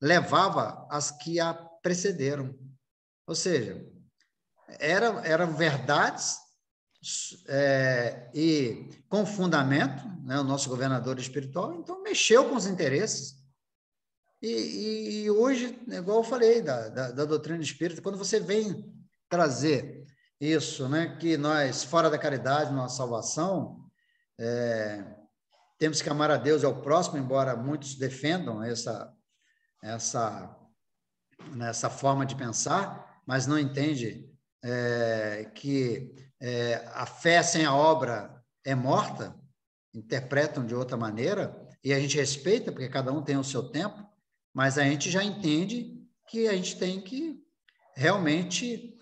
levava as que a precederam. Ou seja, eram verdades e com fundamento, né, o nosso governador espiritual, então mexeu com os interesses. E hoje, igual eu falei da doutrina espírita, quando você vem trazer isso, né, que nós, fora da caridade, nossa salvação, temos que amar a Deus e ao próximo, embora muitos defendam essa forma de pensar, mas não entende que a fé sem a obra é morta, interpretam de outra maneira, e a gente respeita, porque cada um tem o seu tempo, mas a gente já entende que a gente tem que realmente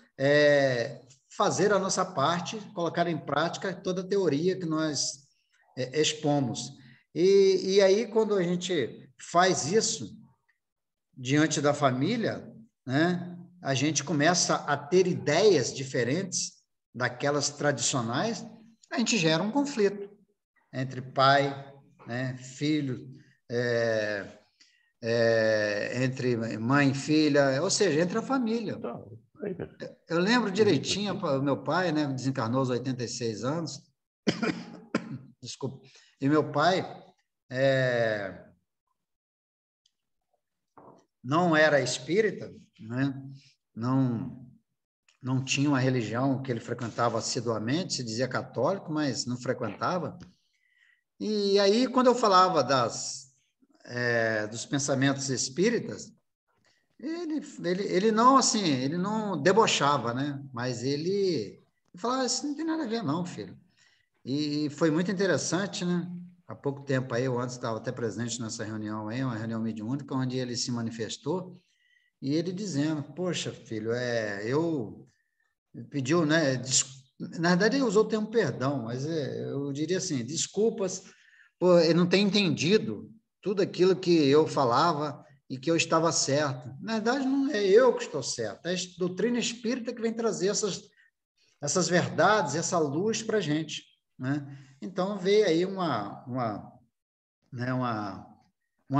fazer a nossa parte, colocar em prática toda a teoria que nós expomos. E aí, quando a gente faz isso diante da família, né, a gente começa a ter ideias diferentes daquelas tradicionais, a gente gera um conflito entre pai, né, filho, entre mãe e filha, ou seja, entre a família. Eu lembro direitinho, o meu pai, né, desencarnou aos 86 anos, desculpa, e meu pai não era espírita, né, não tinha uma religião que ele frequentava assiduamente, se dizia católico, mas não frequentava. E aí, quando eu falava dos pensamentos espíritas, ele não, assim, ele não debochava, né? Mas ele falava, isso não tem nada a ver não, filho. E foi muito interessante, né? Há pouco tempo aí, eu antes estava até presente nessa reunião aí, uma reunião mediúnica, onde ele se manifestou, e ele dizendo, poxa, filho, eu pediu, né? Na verdade, ele usou o termo perdão, mas eu diria assim, desculpas, por ele não ter entendido tudo aquilo que eu falava e que eu estava certo. Na verdade, não é eu que estou certo, é a doutrina espírita que vem trazer essas verdades, essa luz para a gente, né? Então, veio aí uma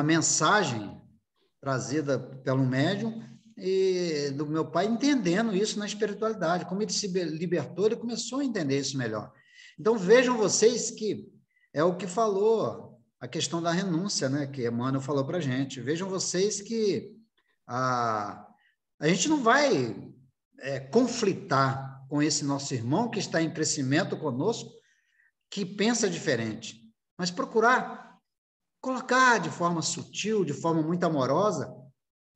mensagem trazida pelo médium e do meu pai entendendo isso na espiritualidade, como ele se libertou, ele começou a entender isso melhor. Então, vejam vocês que é o que falou, a questão da renúncia, né, que Emmanuel falou para a gente. Vejam vocês que a gente não vai conflitar com esse nosso irmão que está em crescimento conosco, que pensa diferente, mas procurar colocar de forma sutil, de forma muito amorosa,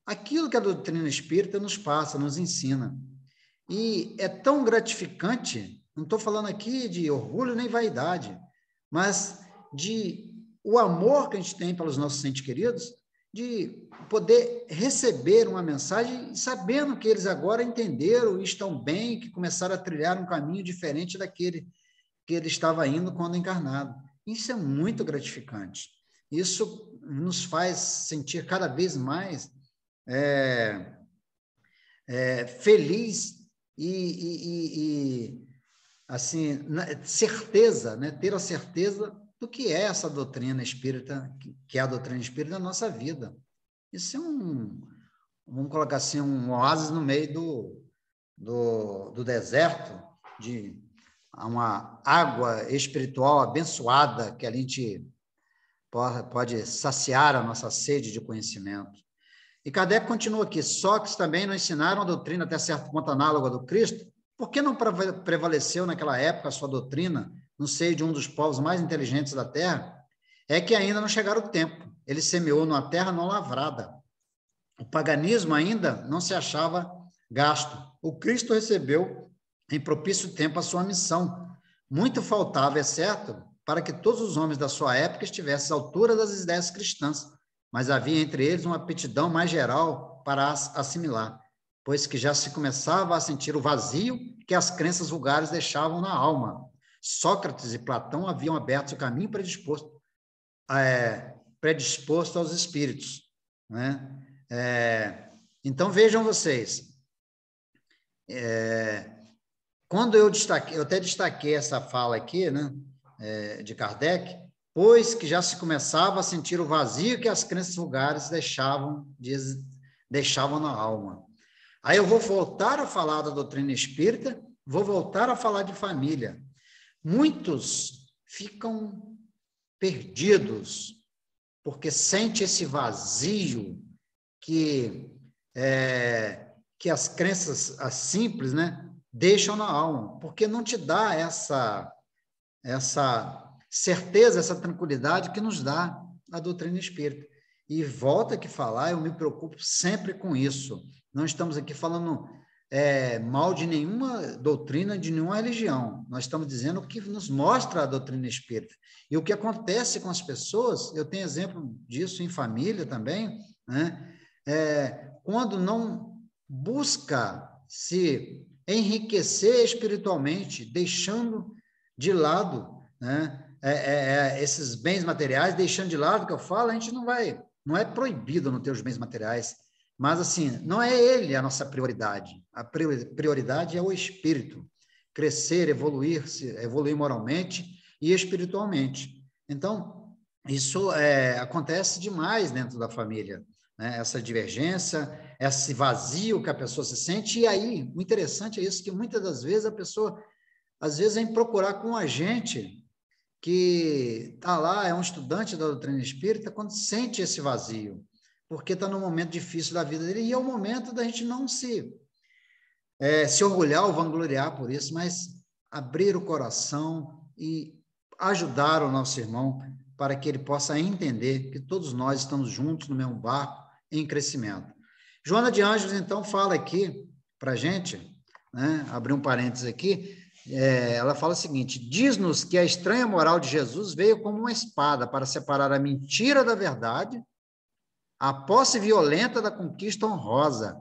aquilo que a doutrina espírita nos passa, nos ensina. E é tão gratificante, não estou falando aqui de orgulho nem vaidade, mas de o amor que a gente tem pelos nossos entes queridos, de poder receber uma mensagem sabendo que eles agora entenderam e estão bem, que começaram a trilhar um caminho diferente daquele que ele estava indo quando encarnado. Isso é muito gratificante. Isso nos faz sentir cada vez mais feliz e assim, certeza, né? Ter a certeza do que é essa doutrina espírita, que é a doutrina espírita da nossa vida. Isso é vamos colocar assim, um oásis no meio do deserto, de uma água espiritual abençoada que a gente pode saciar a nossa sede de conhecimento. E Kardec continua aqui, Sócrates também não ensinaram a doutrina até certo ponto análoga do Cristo? Por que não prevaleceu naquela época a sua doutrina no seio de um dos povos mais inteligentes da Terra? É que ainda não chegara o tempo. Ele semeou numa terra não lavrada. O paganismo ainda não se achava gasto. O Cristo recebeu em propício tempo a sua missão. Muito faltava, é certo, para que todos os homens da sua época estivessem à altura das ideias cristãs, mas havia entre eles uma aptidão mais geral para assimilar, pois que já se começava a sentir o vazio que as crenças vulgares deixavam na alma. Sócrates e Platão haviam aberto o caminho predisposto aos espíritos, né? Então, vejam vocês, quando eu até destaquei essa fala aqui, né, de Kardec, pois que já se começava a sentir o vazio que as crenças vulgares deixavam na alma. Aí eu vou voltar a falar da doutrina espírita, vou voltar a falar de família. Muitos ficam perdidos, porque sente esse vazio que as crenças simples, né, deixam na alma, porque não te dá essa certeza, essa tranquilidade que nos dá a doutrina espírita. E volto aqui a falar, eu me preocupo sempre com isso. Não estamos aqui falando mal de nenhuma doutrina, de nenhuma religião. Nós estamos dizendo o que nos mostra a doutrina espírita. E o que acontece com as pessoas, eu tenho exemplo disso em família também, né? Quando não busca se enriquecer espiritualmente, deixando de lado, né, esses bens materiais, deixando de lado, que eu falo, a gente não é proibido não ter os bens materiais, mas assim, não é ele a nossa prioridade. A prioridade é o espírito, crescer, evoluir moralmente e espiritualmente. Então, isso acontece demais dentro da família, né? Essa divergência, esse vazio que a pessoa se sente, e aí, o interessante é isso, que muitas das vezes a pessoa, às vezes, vem procurar com a gente que está lá, é um estudante da doutrina espírita, quando sente esse vazio, porque está num momento difícil da vida dele, e é o momento da gente não se orgulhar ou vangloriar por isso, mas abrir o coração e ajudar o nosso irmão para que ele possa entender que todos nós estamos juntos no mesmo barco em crescimento. Joana de Ângeles, então, fala aqui para a gente, né, abrir um parênteses aqui, ela fala o seguinte: diz-nos que a estranha moral de Jesus veio como uma espada para separar a mentira da verdade, a posse violenta da conquista honrosa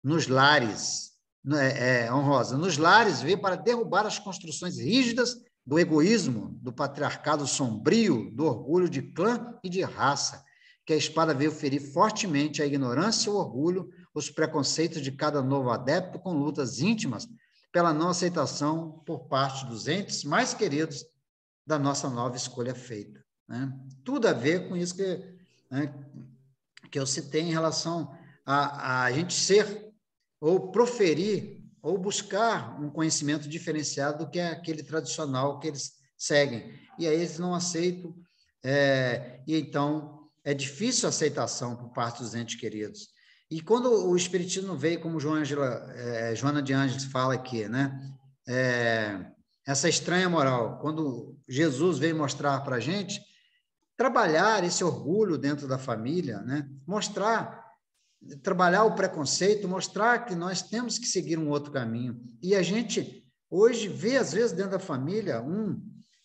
nos lares, nos lares veio para derrubar as construções rígidas do egoísmo, do patriarcado sombrio, do orgulho de clã e de raça, que a espada veio ferir fortemente a ignorância, o orgulho, os preconceitos de cada novo adepto com lutas íntimas pela não aceitação por parte dos entes mais queridos da nossa nova escolha feita, né? Tudo a ver com isso que eu citei em relação a gente ser ou proferir ou buscar um conhecimento diferenciado do que é aquele tradicional que eles seguem. E aí eles não aceitam, e então é difícil a aceitação por parte dos entes queridos. E quando o Espiritismo veio, como Joana de Ângeles fala aqui, né? Essa estranha moral, quando Jesus veio mostrar para a gente, trabalhar esse orgulho dentro da família, né? Trabalhar o preconceito, mostrar que nós temos que seguir um outro caminho. E a gente hoje vê, às vezes, dentro da família,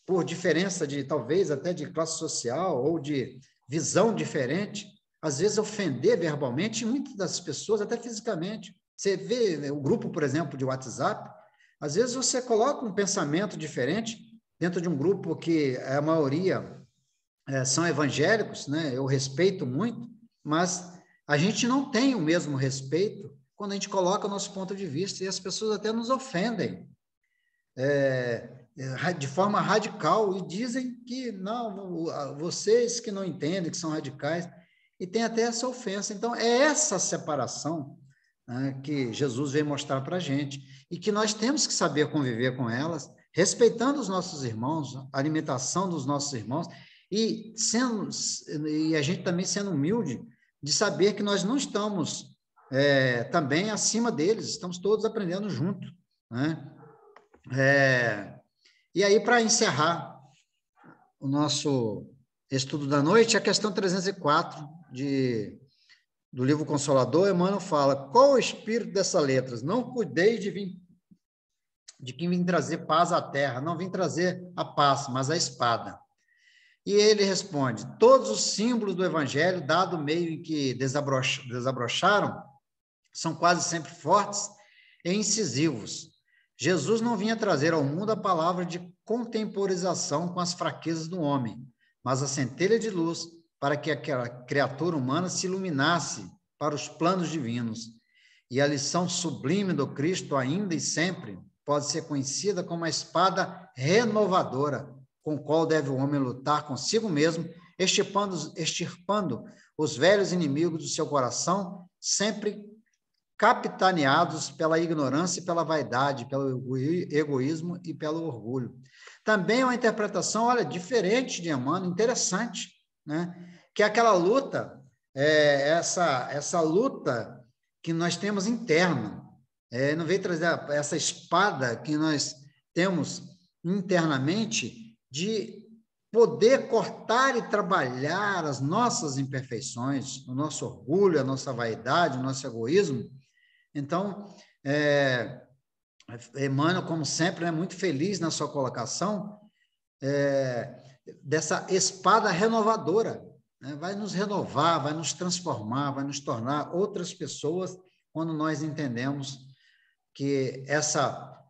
por diferença de, talvez, até de classe social ou de visão diferente, às vezes ofender verbalmente, e muitas das pessoas, até fisicamente. Você vê o grupo, por exemplo, de WhatsApp, às vezes você coloca um pensamento diferente dentro de um grupo que a maioria são evangélicos, né? Eu respeito muito, mas a gente não tem o mesmo respeito quando a gente coloca o nosso ponto de vista, e as pessoas até nos ofendem de forma radical e dizem que não, vocês que não entendem, que são radicais, e tem até essa ofensa. Então, é essa separação, né, que Jesus veio mostrar para a gente, e que nós temos que saber conviver com elas, respeitando os nossos irmãos, a alimentação dos nossos irmãos, e a gente também sendo humilde de saber que nós não estamos também acima deles, estamos todos aprendendo junto, né? E aí, para encerrar o nosso estudo da noite, a questão 304 do livro Consolador, Emmanuel fala: qual o espírito dessas letras? Não cuidei de quem vim trazer paz à terra, não vim trazer a paz, mas a espada. E ele responde: todos os símbolos do evangelho, dado o meio em que desabrocharam, são quase sempre fortes e incisivos. Jesus não vinha trazer ao mundo a palavra de contemporização com as fraquezas do homem, mas a centelha de luz para que aquela criatura humana se iluminasse para os planos divinos. E a lição sublime do Cristo, ainda e sempre, pode ser conhecida como a espada renovadora, com a qual deve o homem lutar consigo mesmo, extirpando os velhos inimigos do seu coração, sempre capitaneados pela ignorância e pela vaidade, pelo egoísmo e pelo orgulho. Também é uma interpretação, olha, diferente de Emmanuel, interessante, né? Que é aquela luta, essa luta que nós temos interna. Não veio trazer essa espada que nós temos internamente de poder cortar e trabalhar as nossas imperfeições, o nosso orgulho, a nossa vaidade, o nosso egoísmo. Então, Emmanuel, como sempre, é muito feliz na sua colocação dessa espada renovadora, né? Vai nos renovar, vai nos transformar, vai nos tornar outras pessoas quando nós entendemos que essa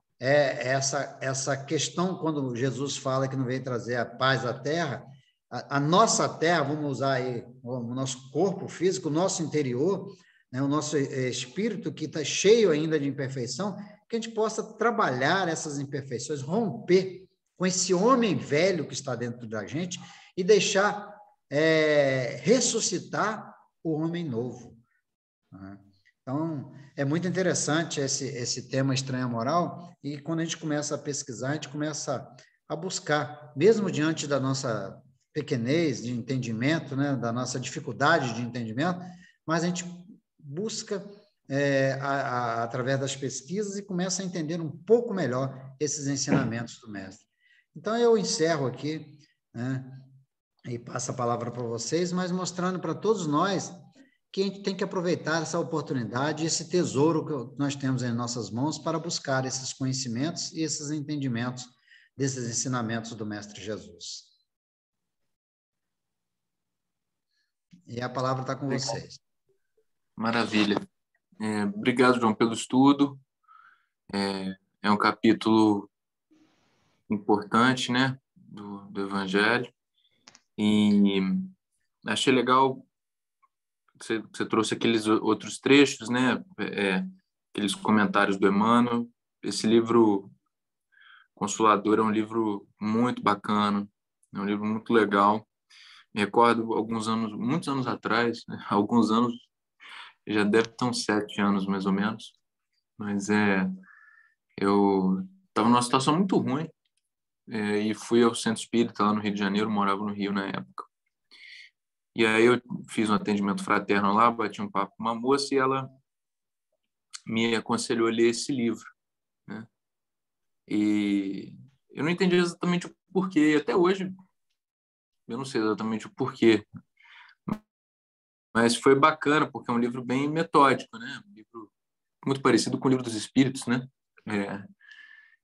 questão, quando Jesus fala que não veio trazer a paz à terra, a nossa terra, vamos usar aí o nosso corpo físico, o nosso interior, né, o nosso espírito que está cheio ainda de imperfeição, que a gente possa trabalhar essas imperfeições, romper com esse homem velho que está dentro da gente e deixar ressuscitar o homem novo. Né? Então, é muito interessante esse tema estranha moral, e quando a gente começa a pesquisar, a gente começa a buscar, mesmo diante da nossa pequenez de entendimento, né, da nossa dificuldade de entendimento, mas a gente busca através das pesquisas e começa a entender um pouco melhor esses ensinamentos do mestre. Então, eu encerro aqui, né, e passo a palavra para vocês, mas mostrando para todos nós que a gente tem que aproveitar essa oportunidade, esse tesouro que nós temos em nossas mãos para buscar esses conhecimentos e esses entendimentos desses ensinamentos do Mestre Jesus. E a palavra está com vocês. Maravilha. Obrigado, João, pelo estudo. É um capítulo importante, né, do Evangelho. E achei legal que você trouxe aqueles outros trechos, né, aqueles comentários do Emmanuel. Esse livro Consolador é um livro muito bacana, é um livro muito legal. Me recordo muitos anos atrás, né, alguns anos, já deve ter uns 7 anos mais ou menos, mas eu estava numa situação muito ruim, e fui ao Centro Espírita lá no Rio de Janeiro, morava no Rio na época. E aí eu fiz um atendimento fraterno lá, bati um papo com uma moça e ela me aconselhou a ler esse livro, né? E eu não entendi exatamente o porquê, até hoje eu não sei exatamente o porquê, mas foi bacana, porque é um livro bem metódico, né? Um livro muito parecido com o Livro dos Espíritos, né?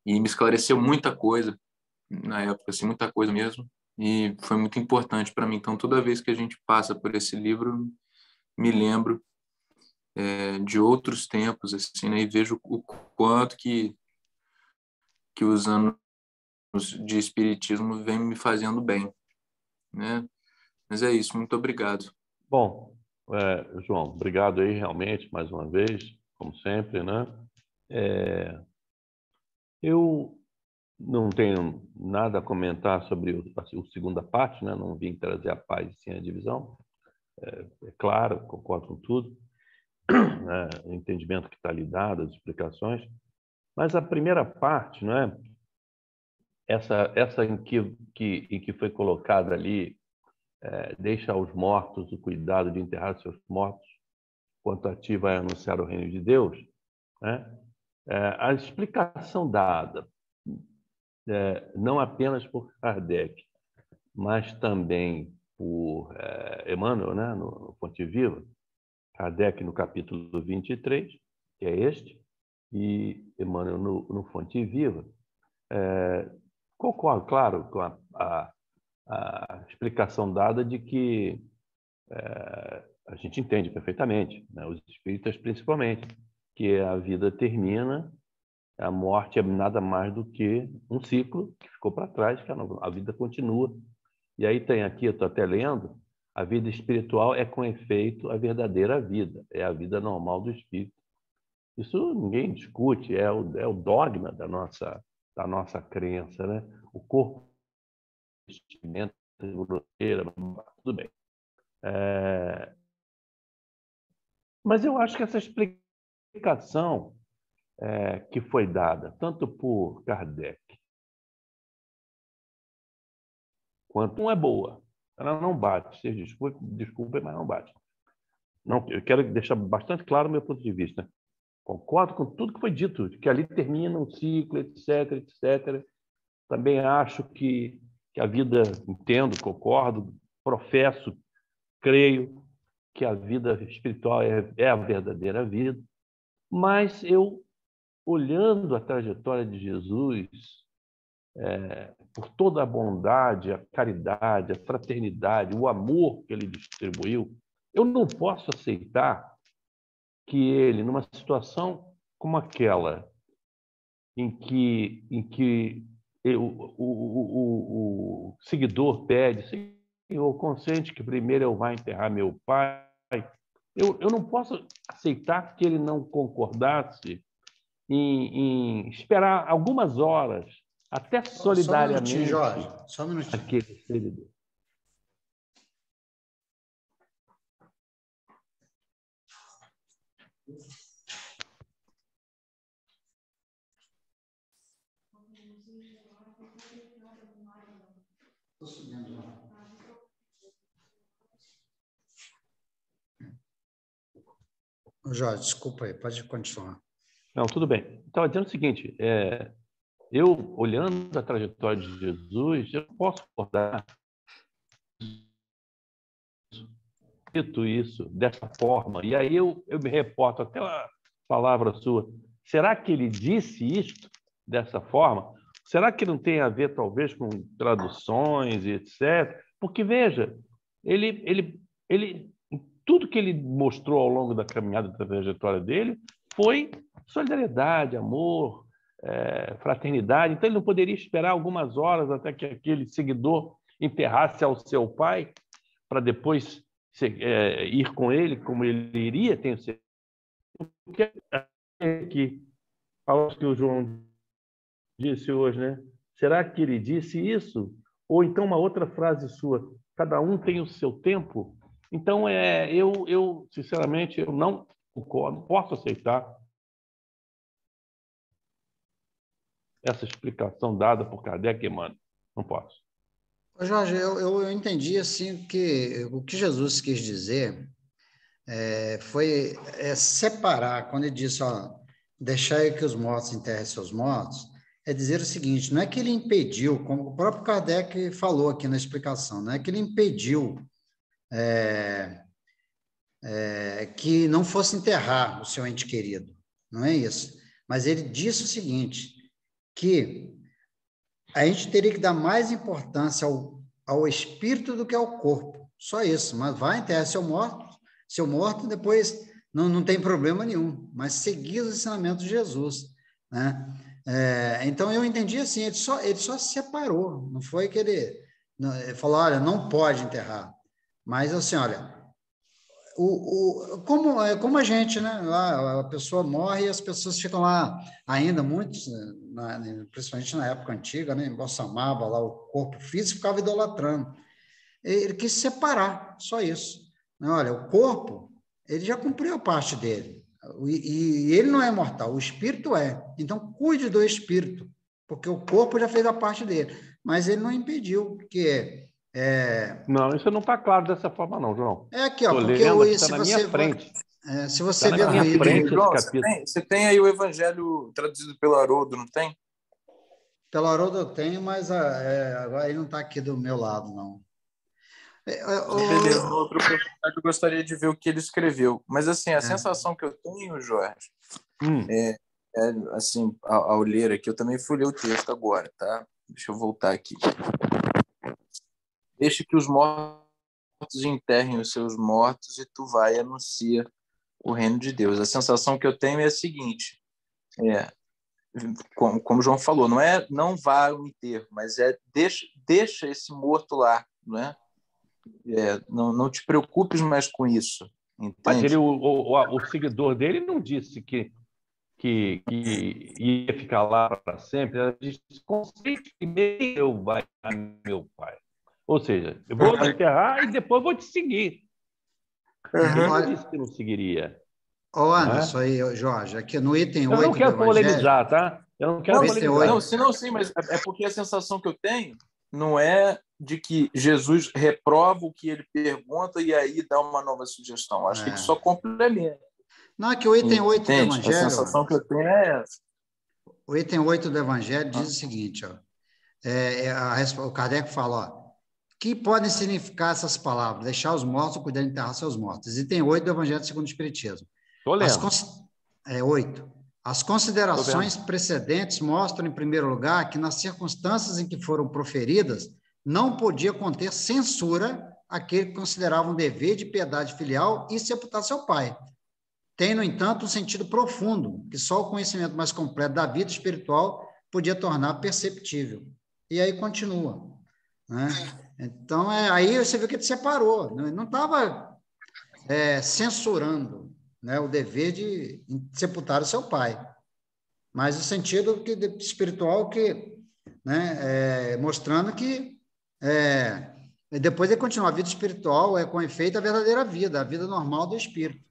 E me esclareceu muita coisa na época, assim, muita coisa mesmo, e foi muito importante para mim. Então, toda vez que a gente passa por esse livro, me lembro de outros tempos, assim, né? E vejo o quanto que os anos de espiritismo vêm me fazendo bem, né? Mas é isso, muito obrigado. Bom, João, obrigado aí realmente, mais uma vez, como sempre, né? Eu não tenho nada a comentar sobre a segunda parte, né? Não vim trazer a paz sem a divisão. É claro, concordo com tudo, né? O entendimento que está ali dado, as explicações. Mas a primeira parte, não é? Essa em que foi colocada ali, deixa aos mortos o cuidado de enterrar seus mortos, quanto a ti vai anunciar o reino de Deus, né? A explicação dada, não apenas por Kardec, mas também por Emmanuel, né, no Fonte Viva, Kardec no capítulo 23, que é este, e Emmanuel no Fonte Viva. Concordo, claro, com a explicação dada de que a gente entende perfeitamente, né? Os espíritas principalmente, que a vida termina, a morte é nada mais do que um ciclo que ficou para trás, que a vida continua. E aí tem aqui, eu estou até lendo, a vida espiritual é com efeito a verdadeira vida, é a vida normal do espírito. Isso ninguém discute, é o dogma da nossa crença, né? O corpo, vestimenta, tudo bem. Mas eu acho que essa explicação que foi dada, tanto por Kardec, quanto não é boa. Ela não bate. Vocês desculpem, mas não bate. Não, eu quero deixar bastante claro o meu ponto de vista. Concordo com tudo que foi dito, que ali termina um ciclo, etc, etc. Também acho que a vida, entendo, concordo, professo, creio que a vida espiritual é a verdadeira vida. Mas eu, olhando a trajetória de Jesus, por toda a bondade, a caridade, a fraternidade, o amor que ele distribuiu, eu não posso aceitar que ele, numa situação como aquela, em que o seguidor pede, Senhor, consente que primeiro eu vá enterrar meu pai, eu não posso aceitar que ele não concordasse em esperar algumas horas, até solidariamente, só um minutinho, Jorge, só um minutinho. Aquele seguidor. Estou subindo já. Jorge, desculpa aí, pode continuar. Não, tudo bem. Estava dizendo o seguinte, eu, olhando a trajetória de Jesus, eu posso recordar isso dessa forma. E aí eu me reporto até a palavra sua. Será que ele disse isto dessa forma? Será que não tem a ver, talvez, com traduções e etc? Porque, veja, tudo que ele mostrou ao longo da caminhada, da trajetória dele, foi solidariedade, amor, fraternidade. Então, ele não poderia esperar algumas horas até que aquele seguidor enterrasse ao seu pai, para depois ir com ele, como ele iria, tenho certeza. Porque aqui, algo que o João disse hoje, né? Será que ele disse isso? Ou então uma outra frase sua, cada um tem o seu tempo? Então, eu sinceramente, eu não concordo, posso aceitar essa explicação dada por Kardec e Emmanuel. Não posso. Jorge, eu entendi assim que o que Jesus quis dizer foi separar, quando ele disse, ó, deixai que os mortos enterrem seus mortos, é dizer o seguinte, não é que ele impediu, como o próprio Kardec falou aqui na explicação, não é que ele impediu que não fosse enterrar o seu ente querido, não é isso. Mas ele disse o seguinte, que a gente teria que dar mais importância ao espírito do que ao corpo, só isso, mas vai enterrar seu morto, depois não tem problema nenhum, mas seguir os ensinamentos de Jesus, né? Então, eu entendi assim, ele só separou, não foi que ele falou, olha, não pode enterrar, mas assim, olha, como a gente, né? Lá, a pessoa morre e as pessoas ficam lá ainda, muitos, principalmente na época antiga, né? Em Embalsamava lá o corpo físico, ficava idolatrando. Ele quis separar, só isso. Olha, o corpo, ele já cumpriu a parte dele. E ele não é mortal, o espírito é. Então, cuide do espírito, porque o corpo já fez a parte dele. Mas ele não impediu, porque... Não, isso não está claro dessa forma, não, João. aqui, ó, Tô porque lendo aqui, se tá na você minha frente. se você Tá vê na minha no frente João, esse capítulo. você tem aí o Evangelho traduzido pelo Haroldo, não tem? Pelo Haroldo eu tenho, mas agora ele não está aqui do meu lado, não. Beleza, no outro oportunidade eu gostaria de ver o que ele escreveu. Mas, assim, a sensação que eu tenho, Jorge, assim, ao ler aqui, eu também fui ler o texto agora, tá? Deixa eu voltar aqui. Deixa que os mortos enterrem os seus mortos e tu vai e anuncia o reino de Deus. A sensação que eu tenho é a seguinte, como o João falou, não vá ao enterro, mas deixa esse morto lá, não é? Não te preocupes mais com isso, Mas entende? o seguidor dele não disse que ia ficar lá para sempre. Ela disse: consente primeiro, eu vai a meu pai. Ou seja, eu vou me enterrar e depois vou te seguir. Ele não disse que não seguiria. Anderson, aí, Jorge, aqui no item 8 eu não quero do Evangelho... polemizar, tá? Eu não quero polemizar. Não, sim, mas é porque a sensação que eu tenho não é de que Jesus reprova o que ele pergunta e aí dá uma nova sugestão. Acho que ele só complementa. Não, é que o item 8 do Evangelho... A sensação que eu tenho é essa. O item 8 do Evangelho diz o seguinte, o Kardec fala, que podem significar essas palavras? Deixar os mortos ou cuidar de enterrar seus mortos. Item 8 do Evangelho segundo o Espiritismo. Estou lendo. 8. As considerações precedentes mostram, em primeiro lugar, que nas circunstâncias em que foram proferidas, não podia conter censura àquele que considerava um dever de piedade filial e sepultar seu pai. Tem, no entanto, um sentido profundo, que só o conhecimento mais completo da vida espiritual podia tornar perceptível. E aí continua, né? Então, aí você viu que ele separou, não estava censurando, né, o dever de sepultar o seu pai, mas o sentido espiritual mostrando que depois ele continua, a vida espiritual é com efeito a verdadeira vida, a vida normal do espírito.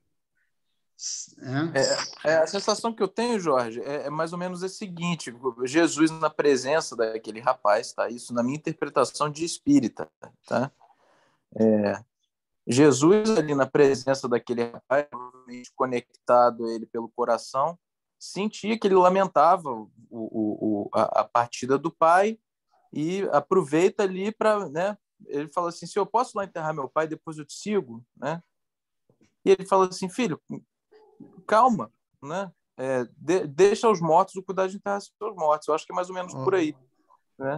A sensação que eu tenho, Jorge, é mais ou menos a seguinte: Jesus na presença daquele rapaz, tá? Isso na minha interpretação de espírita, tá? Jesus ali na presença daquele rapaz, conectado a ele pelo coração, sentia que ele lamentava a partida do pai e aproveita ali para, né? Ele fala assim: se eu posso lá enterrar meu pai, depois eu te sigo, né? E ele fala assim: filho, calma, né? Deixa os mortos o cuidar de enterrar seus mortos. Eu acho que é mais ou menos por aí, né?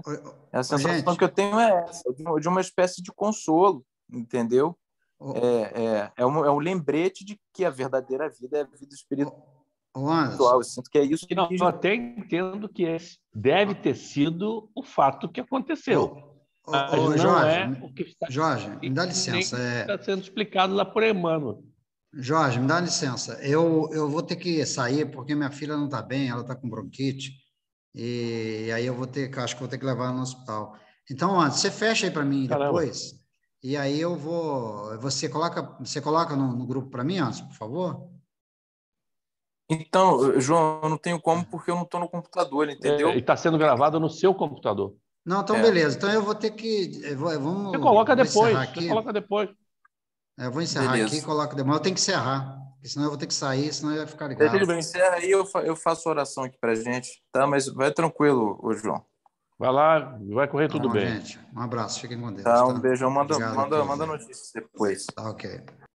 A sensação que eu tenho é essa, de uma espécie de consolo, entendeu? É um lembrete de que a verdadeira vida é a vida espiritual. Eu sinto que é isso que não, eu até entendo que deve ter sido o fato que aconteceu. Mas não Jorge, o que está... Jorge, me dá licença. Está sendo explicado lá por Emmanuel. Jorge, me dá licença. Eu vou ter que sair porque minha filha não está bem, ela está com bronquite, e aí acho que vou ter que levar ela no hospital. Então, Anderson, você fecha aí para mim depois, e aí você coloca no grupo para mim, Anderson, por favor? Então, João, eu não tenho como porque eu não estou no computador, entendeu? E está sendo gravado no seu computador. Não, então beleza. Então eu vou ter que... Vamos, você coloca depois. Aqui. Você coloca depois. Eu vou encerrar aqui e coloco depois. Eu tenho que encerrar, porque senão eu vou ter que sair, senão eu ia ficar ligado. Tudo bem, encerra aí, eu faço oração aqui pra gente, tá? Mas vai tranquilo, João. Vai lá, vai correr tudo bem. Gente, um abraço, fiquem com Deus. Tá, um beijão, manda notícias depois. Tá, ok.